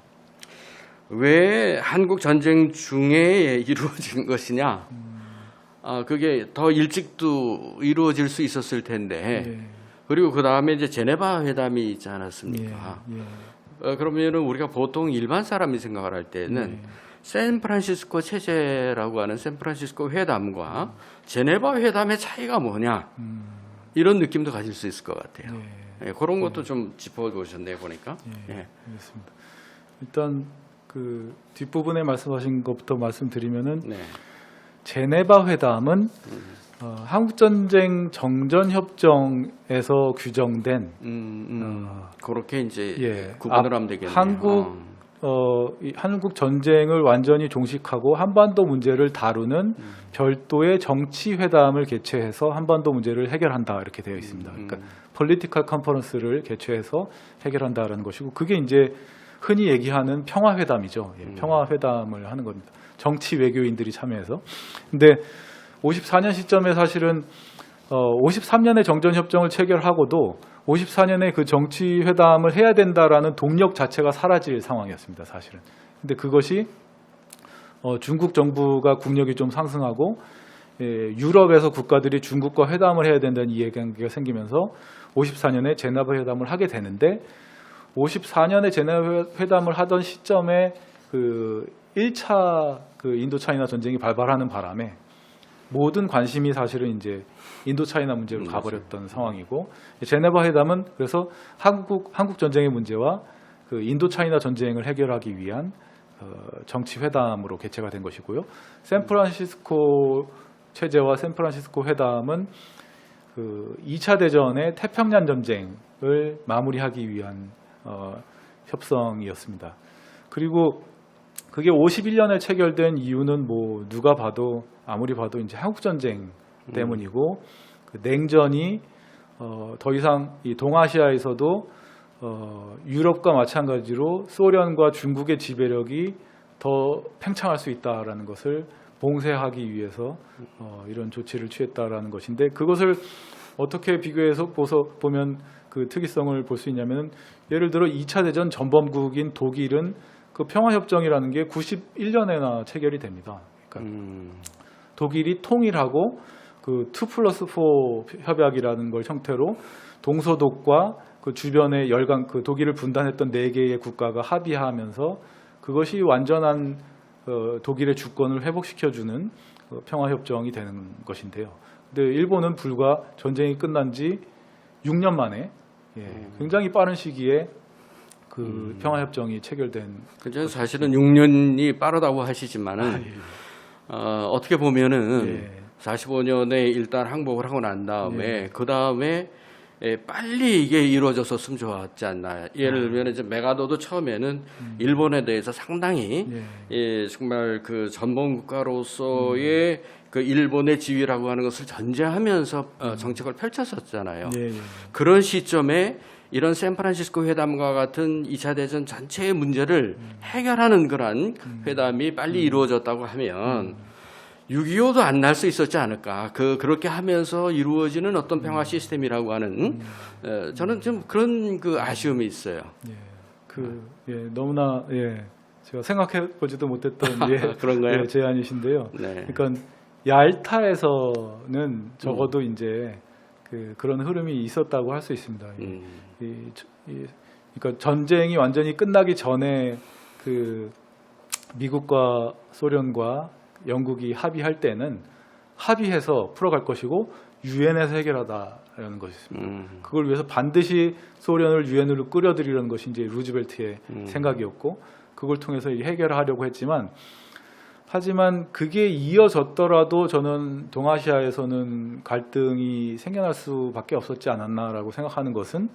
왜 한국 전쟁 중에 이루어진 것이냐? 그게 더 일찍도 이루어질 수 있었을 텐데. 그리고 그 다음에 이제 제네바 회담이 있지 않았습니까? 그러면은 우리가 보통 일반 사람이 생각을 할 때는 샌프란시스코 체제라고 하는 샌프란시스코 회담과 제네바 회담의 차이가 뭐냐? 이런 느낌도 가질 수 있을 것 같아요. 그런 것도 좀 짚어보셨네요, 보니까. 알겠습니다. 일단 그 뒷부분에 말씀하신 것부터 말씀드리면은 제네바 회담은 한국전쟁 정전협정에서 규정된 그렇게 이제 구분을 하면 되겠네요. 한국 전쟁을 완전히 종식하고 한반도 문제를 다루는 별도의 정치회담을 개최해서 한반도 문제를 해결한다 이렇게 되어 있습니다. 그러니까 폴리티컬 컨퍼런스를 개최해서 해결한다라는 것이고 그게 이제 흔히 얘기하는 평화회담이죠. 평화회담을 하는 겁니다. 정치 외교인들이 참여해서. 근데 54년 시점에 사실은 53년에 정전협정을 체결하고도 54년에 그 정치 회담을 해야 된다라는 동력 자체가 사라질 상황이었습니다, 사실은. 근데 그것이 중국 정부가 국력이 좀 상승하고 유럽에서 국가들이 중국과 회담을 해야 된다는 이해관계가 생기면서 54년에 제네바 회담을 하게 되는데 54년에 제네바 회담을 하던 시점에 그 1차 그 인도차이나 전쟁이 발발하는 바람에 모든 관심이 사실은 이제 인도차이나 문제로 가버렸던 상황이고 제네바 회담은 그래서 한국 전쟁의 문제와 그 인도차이나 전쟁을 해결하기 위한 정치 회담으로 개최가 된 것이고요. 샌프란시스코 체제와 샌프란시스코 회담은 그 2차 대전의 태평양 전쟁을 마무리하기 위한 협성이었습니다. 그리고 그게 51년에 체결된 이유는 뭐 누가 봐도 아무리 봐도 이제 한국 전쟁 때문이고 그 냉전이 더 이상 이 동아시아에서도 유럽과 마찬가지로 소련과 중국의 지배력이 더 팽창할 수 있다라는 것을 봉쇄하기 위해서 이런 조치를 취했다라는 것인데 그것을 어떻게 비교해서 보면 그 특이성을 볼 수 있냐면 예를 들어 2차 대전 전범국인 독일은 그 평화협정이라는 게 91년에나 체결이 됩니다. 그러니까 독일이 통일하고 그 2+4 협약이라는 걸 형태로 동서독과 그 주변의 그 독일을 분단했던 4개의 국가가 합의하면서 그것이 완전한 독일의 주권을 회복시켜주는 평화협정이 되는 것인데요. 근데 일본은 불과 전쟁이 끝난 지 6년 만에 굉장히 빠른 시기에 그 평화협정이 체결된. 그죠. 사실은 6년이 빠르다고 하시지만은 어떻게 보면은 45년에 일단 항복을 하고 난 다음에 그 다음에 빨리 이게 이루어졌었으면 좋았지 않나. 예를 들면 이제 메가도도 처음에는 일본에 대해서 상당히 정말 그 전범 국가로서의 그 일본의 지위라고 하는 것을 전제하면서 정책을 펼쳤었잖아요. 그런 시점에 이런 샌프란시스코 회담과 같은 2차 대전 전체의 문제를 해결하는 그런 회담이 빨리 이루어졌다고 하면 6.25도 안 날 수 있었지 않을까. 그렇게 하면서 이루어지는 어떤 평화 시스템이라고 하는 저는 좀 그런 그 아쉬움이 있어요. 너무나 제가 생각해 보지도 못했던 그런가요? 제안이신데요. 그러니까 얄타에서는 적어도 이제 그런 흐름이 있었다고 할 수 있습니다. 그러니까 전쟁이 완전히 끝나기 전에 그 미국과 소련과 영국이 합의할 때는 합의해서 풀어갈 것이고 유엔에서 해결하다라는 것이었습니다. 그걸 위해서 반드시 소련을 유엔으로 끌어들이려는 것이 이제 루즈벨트의 생각이었고 그걸 통해서 해결하려고 했지만 하지만 그게 이어졌더라도 저는 동아시아에서는 갈등이 생겨날 수밖에 없었지 않았나라고 생각하는 것은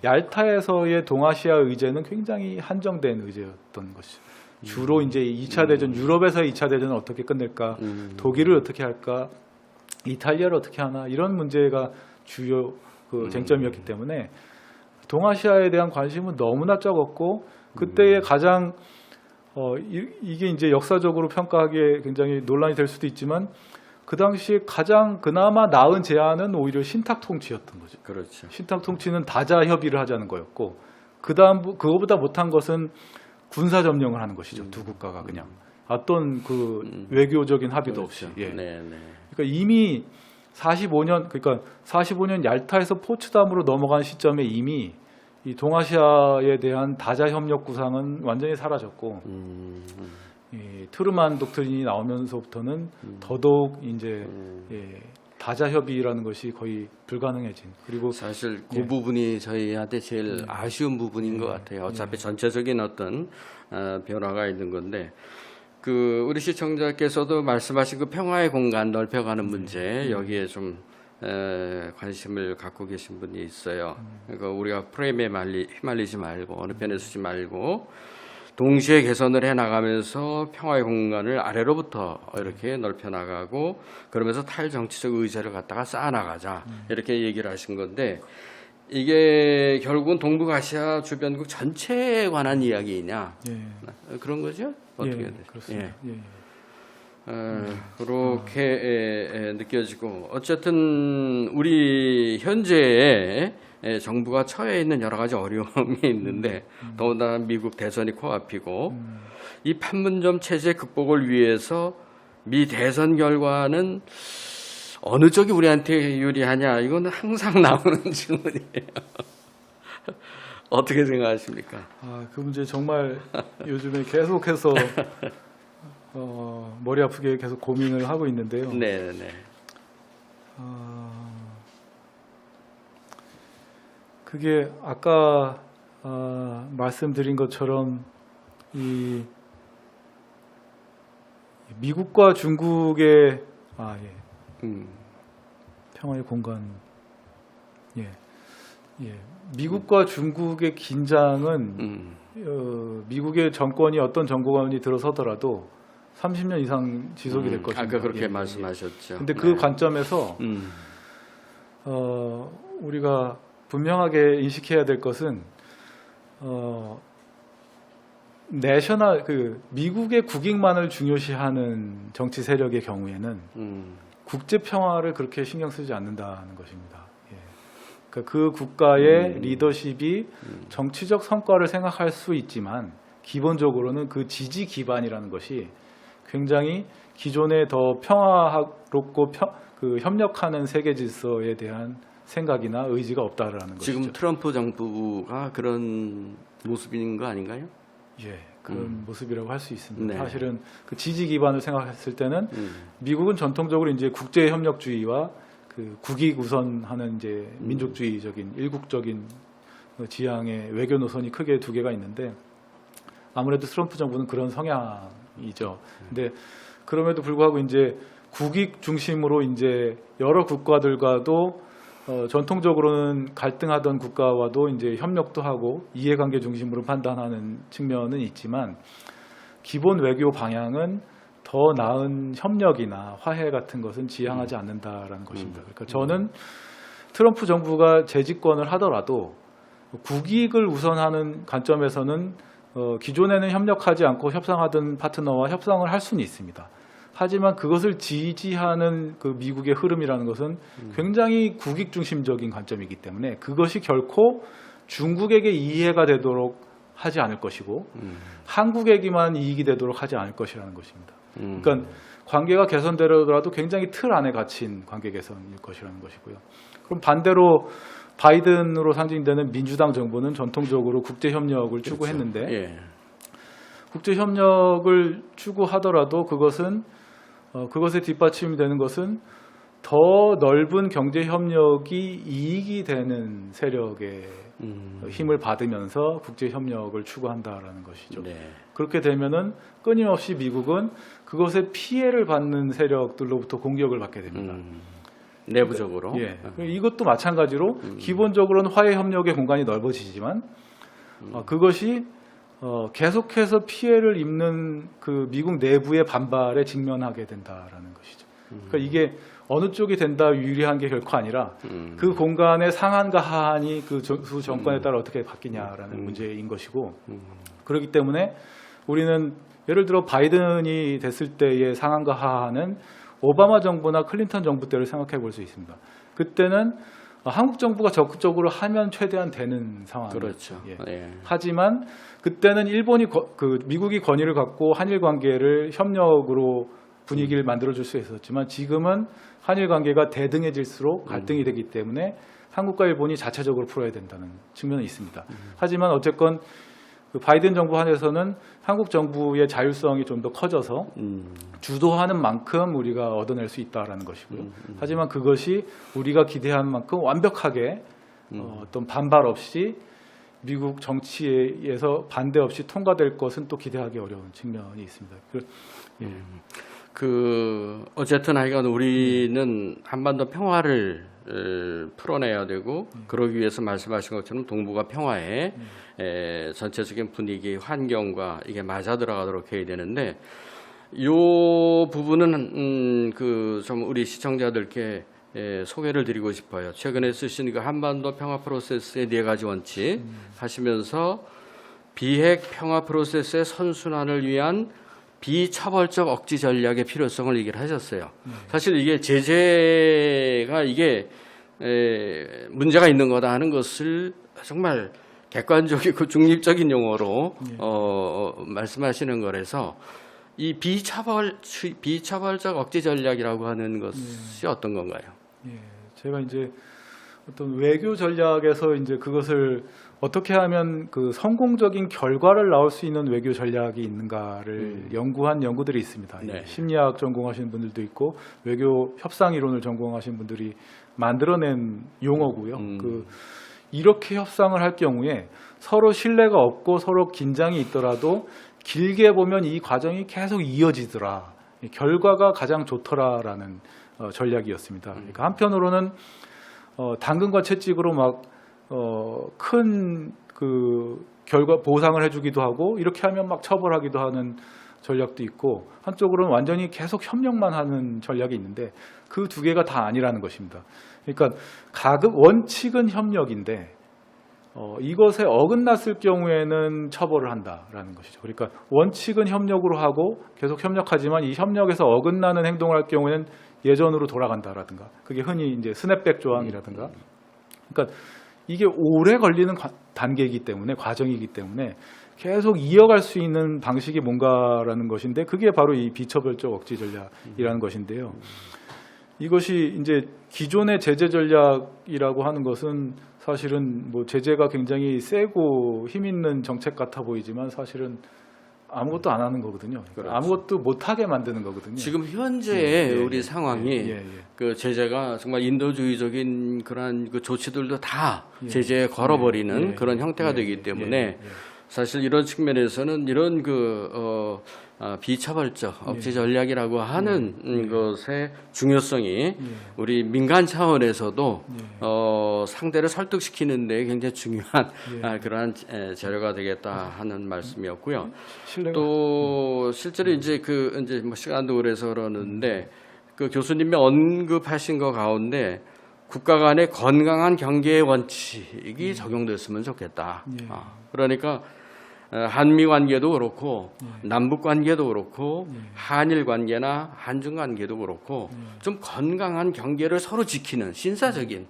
얄타에서의 동아시아 의제는 굉장히 한정된 의제였던 것이죠. 주로 이제 2차 대전, 유럽에서의 2차 대전을 어떻게 끝낼까, 독일을 어떻게 할까, 이탈리아를 어떻게 하나 이런 문제가 주요 그 쟁점이었기 때문에 동아시아에 대한 관심은 너무나 적었고 그때의 가장 이게 이제 역사적으로 평가하기에 굉장히 논란이 될 수도 있지만 그 당시에 가장 그나마 나은 제안은 오히려 신탁 통치였던 거죠. 그렇죠. 신탁 통치는 다자 협의를 하자는 거였고 그거보다 못한 것은 군사 점령을 하는 것이죠. 두 국가가 그냥 어떤 그 외교적인 합의도 그렇죠. 없이. 그러니까 이미 45년 얄타에서 포츠담으로 넘어간 시점에 이미 이 동아시아에 대한 다자 협력 구상은 완전히 사라졌고 이 트루만 독트린이 나오면서부터는 더더욱 이제 다자 협의라는 것이 거의 불가능해진. 그리고 사실 그 부분이 저희한테 제일 아쉬운 부분인 것 같아요. 어차피 전체적인 어떤 변화가 있는 건데 그 우리 시청자께서도 말씀하신 그 평화의 공간 넓혀가는 문제 여기에 좀 관심을 갖고 계신 분이 있어요. 그러니까 우리가 프레임에 휘말리지 말고 어느 편에 서지 말고 동시에 개선을 해나가면서 평화의 공간을 아래로부터 이렇게 넓혀나가고 그러면서 탈정치적 의제를 갖다가 쌓아나가자 이렇게 얘기를 하신 건데 이게 결국은 동북아시아 주변국 전체에 관한 이야기이냐 그런 거죠? 어떻게 해야 되죠? 그렇습니다. 그렇게 느껴지고 어쨌든 우리 현재의 정부가 처해 있는 여러 가지 어려움이 있는데 더군다나 미국 대선이 코앞이고 이 판문점 체제 극복을 위해서 미 대선 결과는 어느 쪽이 우리한테 유리하냐 이거는 항상 나오는 질문이에요. 어떻게 생각하십니까? 그 문제 정말 요즘에 계속해서 머리 아프게 계속 고민을 하고 있는데요. 네. 그게 아까 말씀드린 것처럼 이 미국과 중국의 평화의 공간, 미국과 중국의 긴장은 미국의 정권이 어떤 정권이 들어서더라도 30년 이상 지속이 될 것입니다. 아까 그렇게 말씀하셨죠. 근데 그 관점에서 우리가 분명하게 인식해야 될 것은 내셔널 미국의 국익만을 중요시하는 정치 세력의 경우에는 국제 평화를 그렇게 신경 쓰지 않는다는 것입니다. 그러니까 그 국가의 리더십이 정치적 성과를 생각할 수 있지만 기본적으로는 그 지지 기반이라는 것이 굉장히 기존에 더 평화롭고 협력하는 세계 질서에 대한 생각이나 의지가 없다라는 것이죠. 지금 트럼프 정부가 그런 모습인 거 아닌가요? 그런 모습이라고 할 수 있습니다. 네. 사실은 그 지지 기반을 생각했을 때는 미국은 전통적으로 이제 국제 협력주의와 그 국익 우선하는 이제 민족주의적인 일국적인 지향의 외교 노선이 크게 두 개가 있는데 아무래도 트럼프 정부는 그런 성향이죠. 근데 그럼에도 불구하고 이제 국익 중심으로 이제 여러 국가들과도 전통적으로는 갈등하던 국가와도 이제 협력도 하고 이해관계 중심으로 판단하는 측면은 있지만 기본 외교 방향은 더 나은 협력이나 화해 같은 것은 지향하지 않는다라는 것입니다. 그러니까 저는 트럼프 정부가 재집권을 하더라도 국익을 우선하는 관점에서는 기존에는 협력하지 않고 협상하던 파트너와 협상을 할 수는 있습니다. 하지만 그것을 지지하는 그 미국의 흐름이라는 것은 굉장히 국익 중심적인 관점이기 때문에 그것이 결코 중국에게 이해가 되도록 하지 않을 것이고 한국에게만 이익이 되도록 하지 않을 것이라는 것입니다. 그러니까 관계가 개선되더라도 굉장히 틀 안에 갇힌 관계 개선일 것이라는 것이고요. 그럼 반대로 바이든으로 상징되는 민주당 정부는 전통적으로 국제협력을 추구했는데 국제협력을 추구하더라도 그것은 그것에 뒷받침이 되는 것은 더 넓은 경제협력이 이익이 되는 세력의 힘을 받으면서 국제협력을 추구한다라는 것이죠. 네. 그렇게 되면은 끊임없이 미국은 그것에 피해를 받는 세력들로부터 공격을 받게 됩니다. 내부적으로. 이것도 마찬가지로 기본적으로는 화해 협력의 공간이 넓어지지만 그것이 계속해서 피해를 입는 그 미국 내부의 반발에 직면하게 된다라는 것이죠. 그러니까 이게 어느 쪽이 된다 유리한 게 결코 아니라 그 공간의 상한과 하한이 그 두 정권에 따라 어떻게 바뀌냐라는 문제인 것이고 그렇기 때문에 우리는 예를 들어 바이든이 됐을 때의 상한과 하한은 오바마 정부나 클린턴 정부 때를 생각해 볼 수 있습니다. 그때는 한국 정부가 적극적으로 하면 최대한 되는 상황이죠. 그렇죠. 하지만 그때는 미국이 권위를 갖고 한일 관계를 협력으로 분위기를 만들어줄 수 있었지만 지금은 한일 관계가 대등해질수록 갈등이 되기 때문에 한국과 일본이 자체적으로 풀어야 된다는 측면은 있습니다. 하지만 어쨌건 그 바이든 정부 안에서는 한국 정부의 자율성이 좀 더 커져서 주도하는 만큼 우리가 얻어낼 수 있다라는 것이고요. 하지만 그것이 우리가 기대하는 만큼 완벽하게 어떤 반발 없이 미국 정치에서 반대 없이 통과될 것은 또 기대하기 어려운 측면이 있습니다. 어쨌든 하여간 우리는 한반도 평화를 풀어내야 되고 그러기 위해서 말씀하신 것처럼 동북아 평화에 전체적인 분위기, 환경과 이게 맞아 들어가도록 해야 되는데 이 부분은 좀 우리 시청자들께 소개를 드리고 싶어요. 최근에 쓰신 그 한반도 평화 프로세스의 4가지 원칙 하시면서 비핵 평화 프로세스의 선순환을 위한 비차별적 억지 전략의 필요성을 얘기를 하셨어요. 사실 이게 제재가 이게 문제가 있는 거다 하는 것을 정말 객관적이고 중립적인 용어로 말씀하시는 거라서 이 비차별적 억지 전략이라고 하는 것이 어떤 건가요? 예, 제가 이제 어떤 외교 전략에서 이제 그것을 어떻게 하면 그 성공적인 결과를 나올 수 있는 외교 전략이 있는가를 연구한 연구들이 있습니다. 네. 심리학 전공하시는 분들도 있고 외교 협상 이론을 전공하신 분들이 만들어낸 용어고요. 이렇게 협상을 할 경우에 서로 신뢰가 없고 서로 긴장이 있더라도 길게 보면 이 과정이 계속 이어지더라. 결과가 가장 좋더라라는 전략이었습니다. 그러니까 한편으로는 당근과 채찍으로 막 큰 그 결과 보상을 해주기도 하고 이렇게 하면 막 처벌하기도 하는 전략도 있고 한쪽으로는 완전히 계속 협력만 하는 전략이 있는데 그 두 개가 다 아니라는 것입니다. 그러니까 원칙은 협력인데 이것에 어긋났을 경우에는 처벌을 한다라는 것이죠. 그러니까 원칙은 협력으로 하고 계속 협력하지만 이 협력에서 어긋나는 행동을 할 경우에는 예전으로 돌아간다라든가 그게 흔히 이제 스냅백 조항이라든가 그러니까 이게 오래 걸리는 단계이기 때문에 과정이기 때문에 계속 이어갈 수 있는 방식이 뭔가라는 것인데 그게 바로 이 비차별적 억지 전략이라는 것인데요. 이것이 이제 기존의 제재 전략이라고 하는 것은 사실은 뭐 제재가 굉장히 세고 힘 있는 정책 같아 보이지만 사실은 아무것도 안 하는 거거든요. 그렇죠. 아무것도 못하게 만드는 거거든요. 지금 현재의 예, 우리 상황이 그 제재가 정말 인도주의적인 그러한 그 조치들도 다 제재에 걸어버리는 그런 형태가 되기 때문에 사실 이런 측면에서는 이런 비차별적 억지 전략이라고 하는 것의 중요성이 우리 민간 차원에서도 상대를 설득시키는 데 굉장히 중요한 그러한 재료가 되겠다 하는 말씀이었고요. 또 실제로 이제 이제 뭐 시간도 그래서 그러는데 그 교수님이 언급하신 것 가운데 국가 간의 건강한 경계의 원칙이 적용됐으면 좋겠다. 그러니까 한미 관계도 그렇고 남북 관계도 그렇고 한일 관계나 한중 관계도 그렇고 좀 건강한 경계를 서로 지키는 신사적인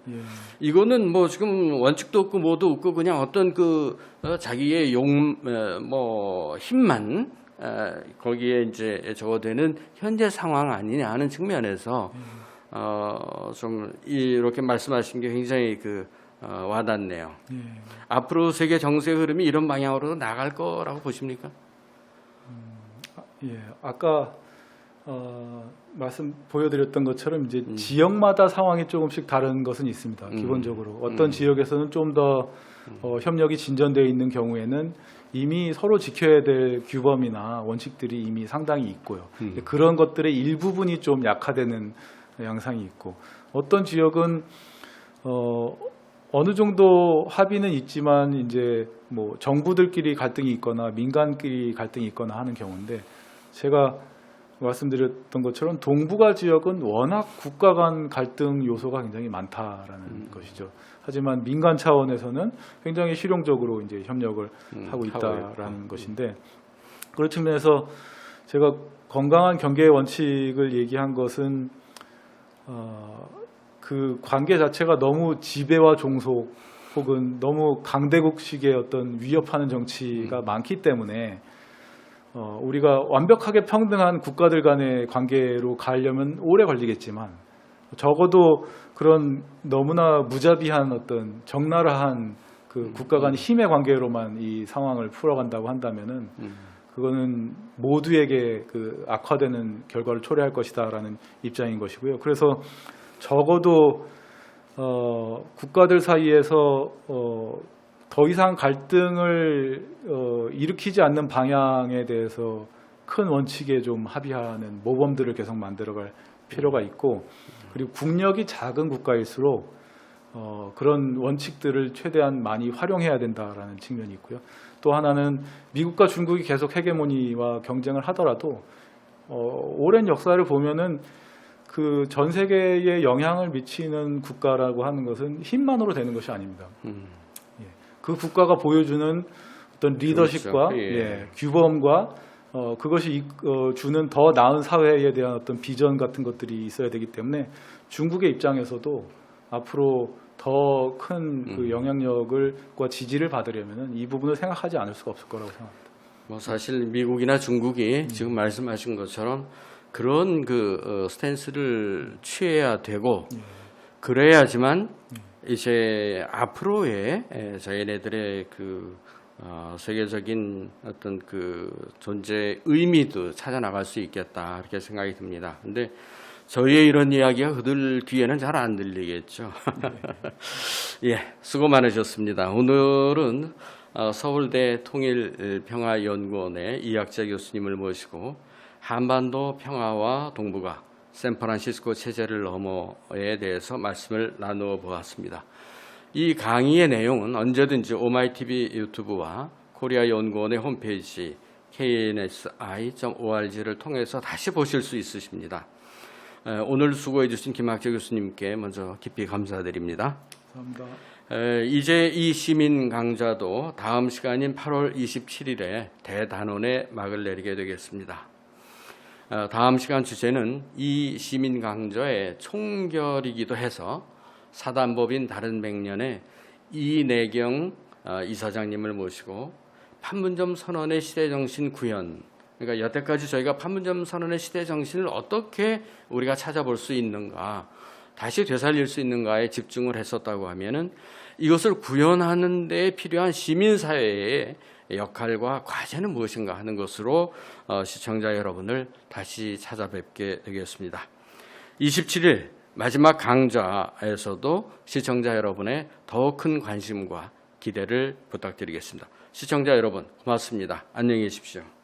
이거는 뭐 지금 원칙도 없고 뭐도 없고 그냥 어떤 자기의 힘만 거기에 이제 적어되는 현재 상황 아니냐 하는 측면에서 좀 이렇게 말씀하신 게 굉장히 와닿네요. 앞으로 세계 정세 흐름이 이런 방향으로 나갈 거라고 보십니까? 아까 말씀 보여드렸던 것처럼 이제 지역마다 상황이 조금씩 다른 것은 있습니다. 기본적으로 어떤 지역에서는 좀 더 협력이 진전되어 있는 경우에는 이미 서로 지켜야 될 규범이나 원칙들이 이미 상당히 있고요. 그런 것들의 일부분이 좀 약화되는 양상이 있고 어떤 지역은 어느 정도 합의는 있지만 이제 뭐 정부들끼리 갈등이 있거나 민간끼리 갈등이 있거나 하는 경우인데 제가 말씀드렸던 것처럼 동북아 지역은 워낙 국가 간 갈등 요소가 굉장히 많다라는 것이죠. 하지만 민간 차원에서는 굉장히 실용적으로 이제 협력을 하고 있다라는 것인데 그런 측면에서 제가 건강한 경계의 원칙을 얘기한 것은 그 관계 자체가 너무 지배와 종속 혹은 너무 강대국식의 어떤 위협하는 정치가 많기 때문에 우리가 완벽하게 평등한 국가들 간의 관계로 가려면 오래 걸리겠지만 적어도 그런 너무나 무자비한 어떤 적나라한 그 국가 간 힘의 관계로만 이 상황을 풀어간다고 한다면은 그거는 모두에게 악화되는 결과를 초래할 것이다라는 입장인 것이고요. 그래서 적어도 국가들 사이에서 더 이상 갈등을 일으키지 않는 방향에 대해서 큰 원칙에 좀 합의하는 모범들을 계속 만들어갈 필요가 있고 그리고 국력이 작은 국가일수록 그런 원칙들을 최대한 많이 활용해야 된다라는 측면이 있고요. 또 하나는 미국과 중국이 계속 헤게모니와 경쟁을 하더라도 오랜 역사를 보면은 그 전 세계에 영향을 미치는 국가라고 하는 것은 힘만으로 되는 것이 아닙니다. 그 국가가 보여주는 어떤 리더십과 규범과 그것이 주는 더 나은 사회에 대한 어떤 비전 같은 것들이 있어야 되기 때문에 중국의 입장에서도 앞으로 더 큰 그 영향력과 지지를 받으려면 이 부분을 생각하지 않을 수가 없을 거라고 생각합니다. 뭐 사실 미국이나 중국이 지금 말씀하신 것처럼 그런 스탠스를 취해야 되고 그래야지만 이제 앞으로의 저희네들의 세계적인 어떤 존재 의미도 찾아 나갈 수 있겠다 이렇게 생각이 듭니다. 근데 저희의 이런 이야기가 그들 귀에는 잘 안 들리겠죠. 예, 수고 많으셨습니다. 오늘은 서울대 통일평화연구원의 이학재 교수님을 모시고 한반도 평화와 동북아, 샌프란시스코 체제를 넘어에 대해서 말씀을 나누어 보았습니다. 이 강의의 내용은 언제든지 오마이TV 유튜브와 코리아연구원의 홈페이지 knsi.org를 통해서 다시 보실 수 있으십니다. 오늘 수고해 주신 김학재 교수님께 먼저 깊이 감사드립니다. 감사합니다. 이제 이 시민 강좌도 다음 시간인 8월 27일에 대단원에 막을 내리게 되겠습니다. 다음 시간 주제는 이 시민 강좌의 총결이기도 해서 사단법인 다른 백년의 이내경 이사장님을 모시고 판문점 선언의 시대정신 구현, 그러니까 여태까지 저희가 판문점 선언의 시대정신을 어떻게 우리가 찾아볼 수 있는가, 다시 되살릴 수 있는가에 집중을 했었다고 하면은 이것을 구현하는 데 필요한 시민사회의 역할과 과제는 무엇인가 하는 것으로 시청자 여러분을 다시 찾아뵙게 되겠습니다. 27일 마지막 강좌에서도 시청자 여러분의 더 큰 관심과 기대를 부탁드리겠습니다. 시청자 여러분 고맙습니다. 안녕히 계십시오.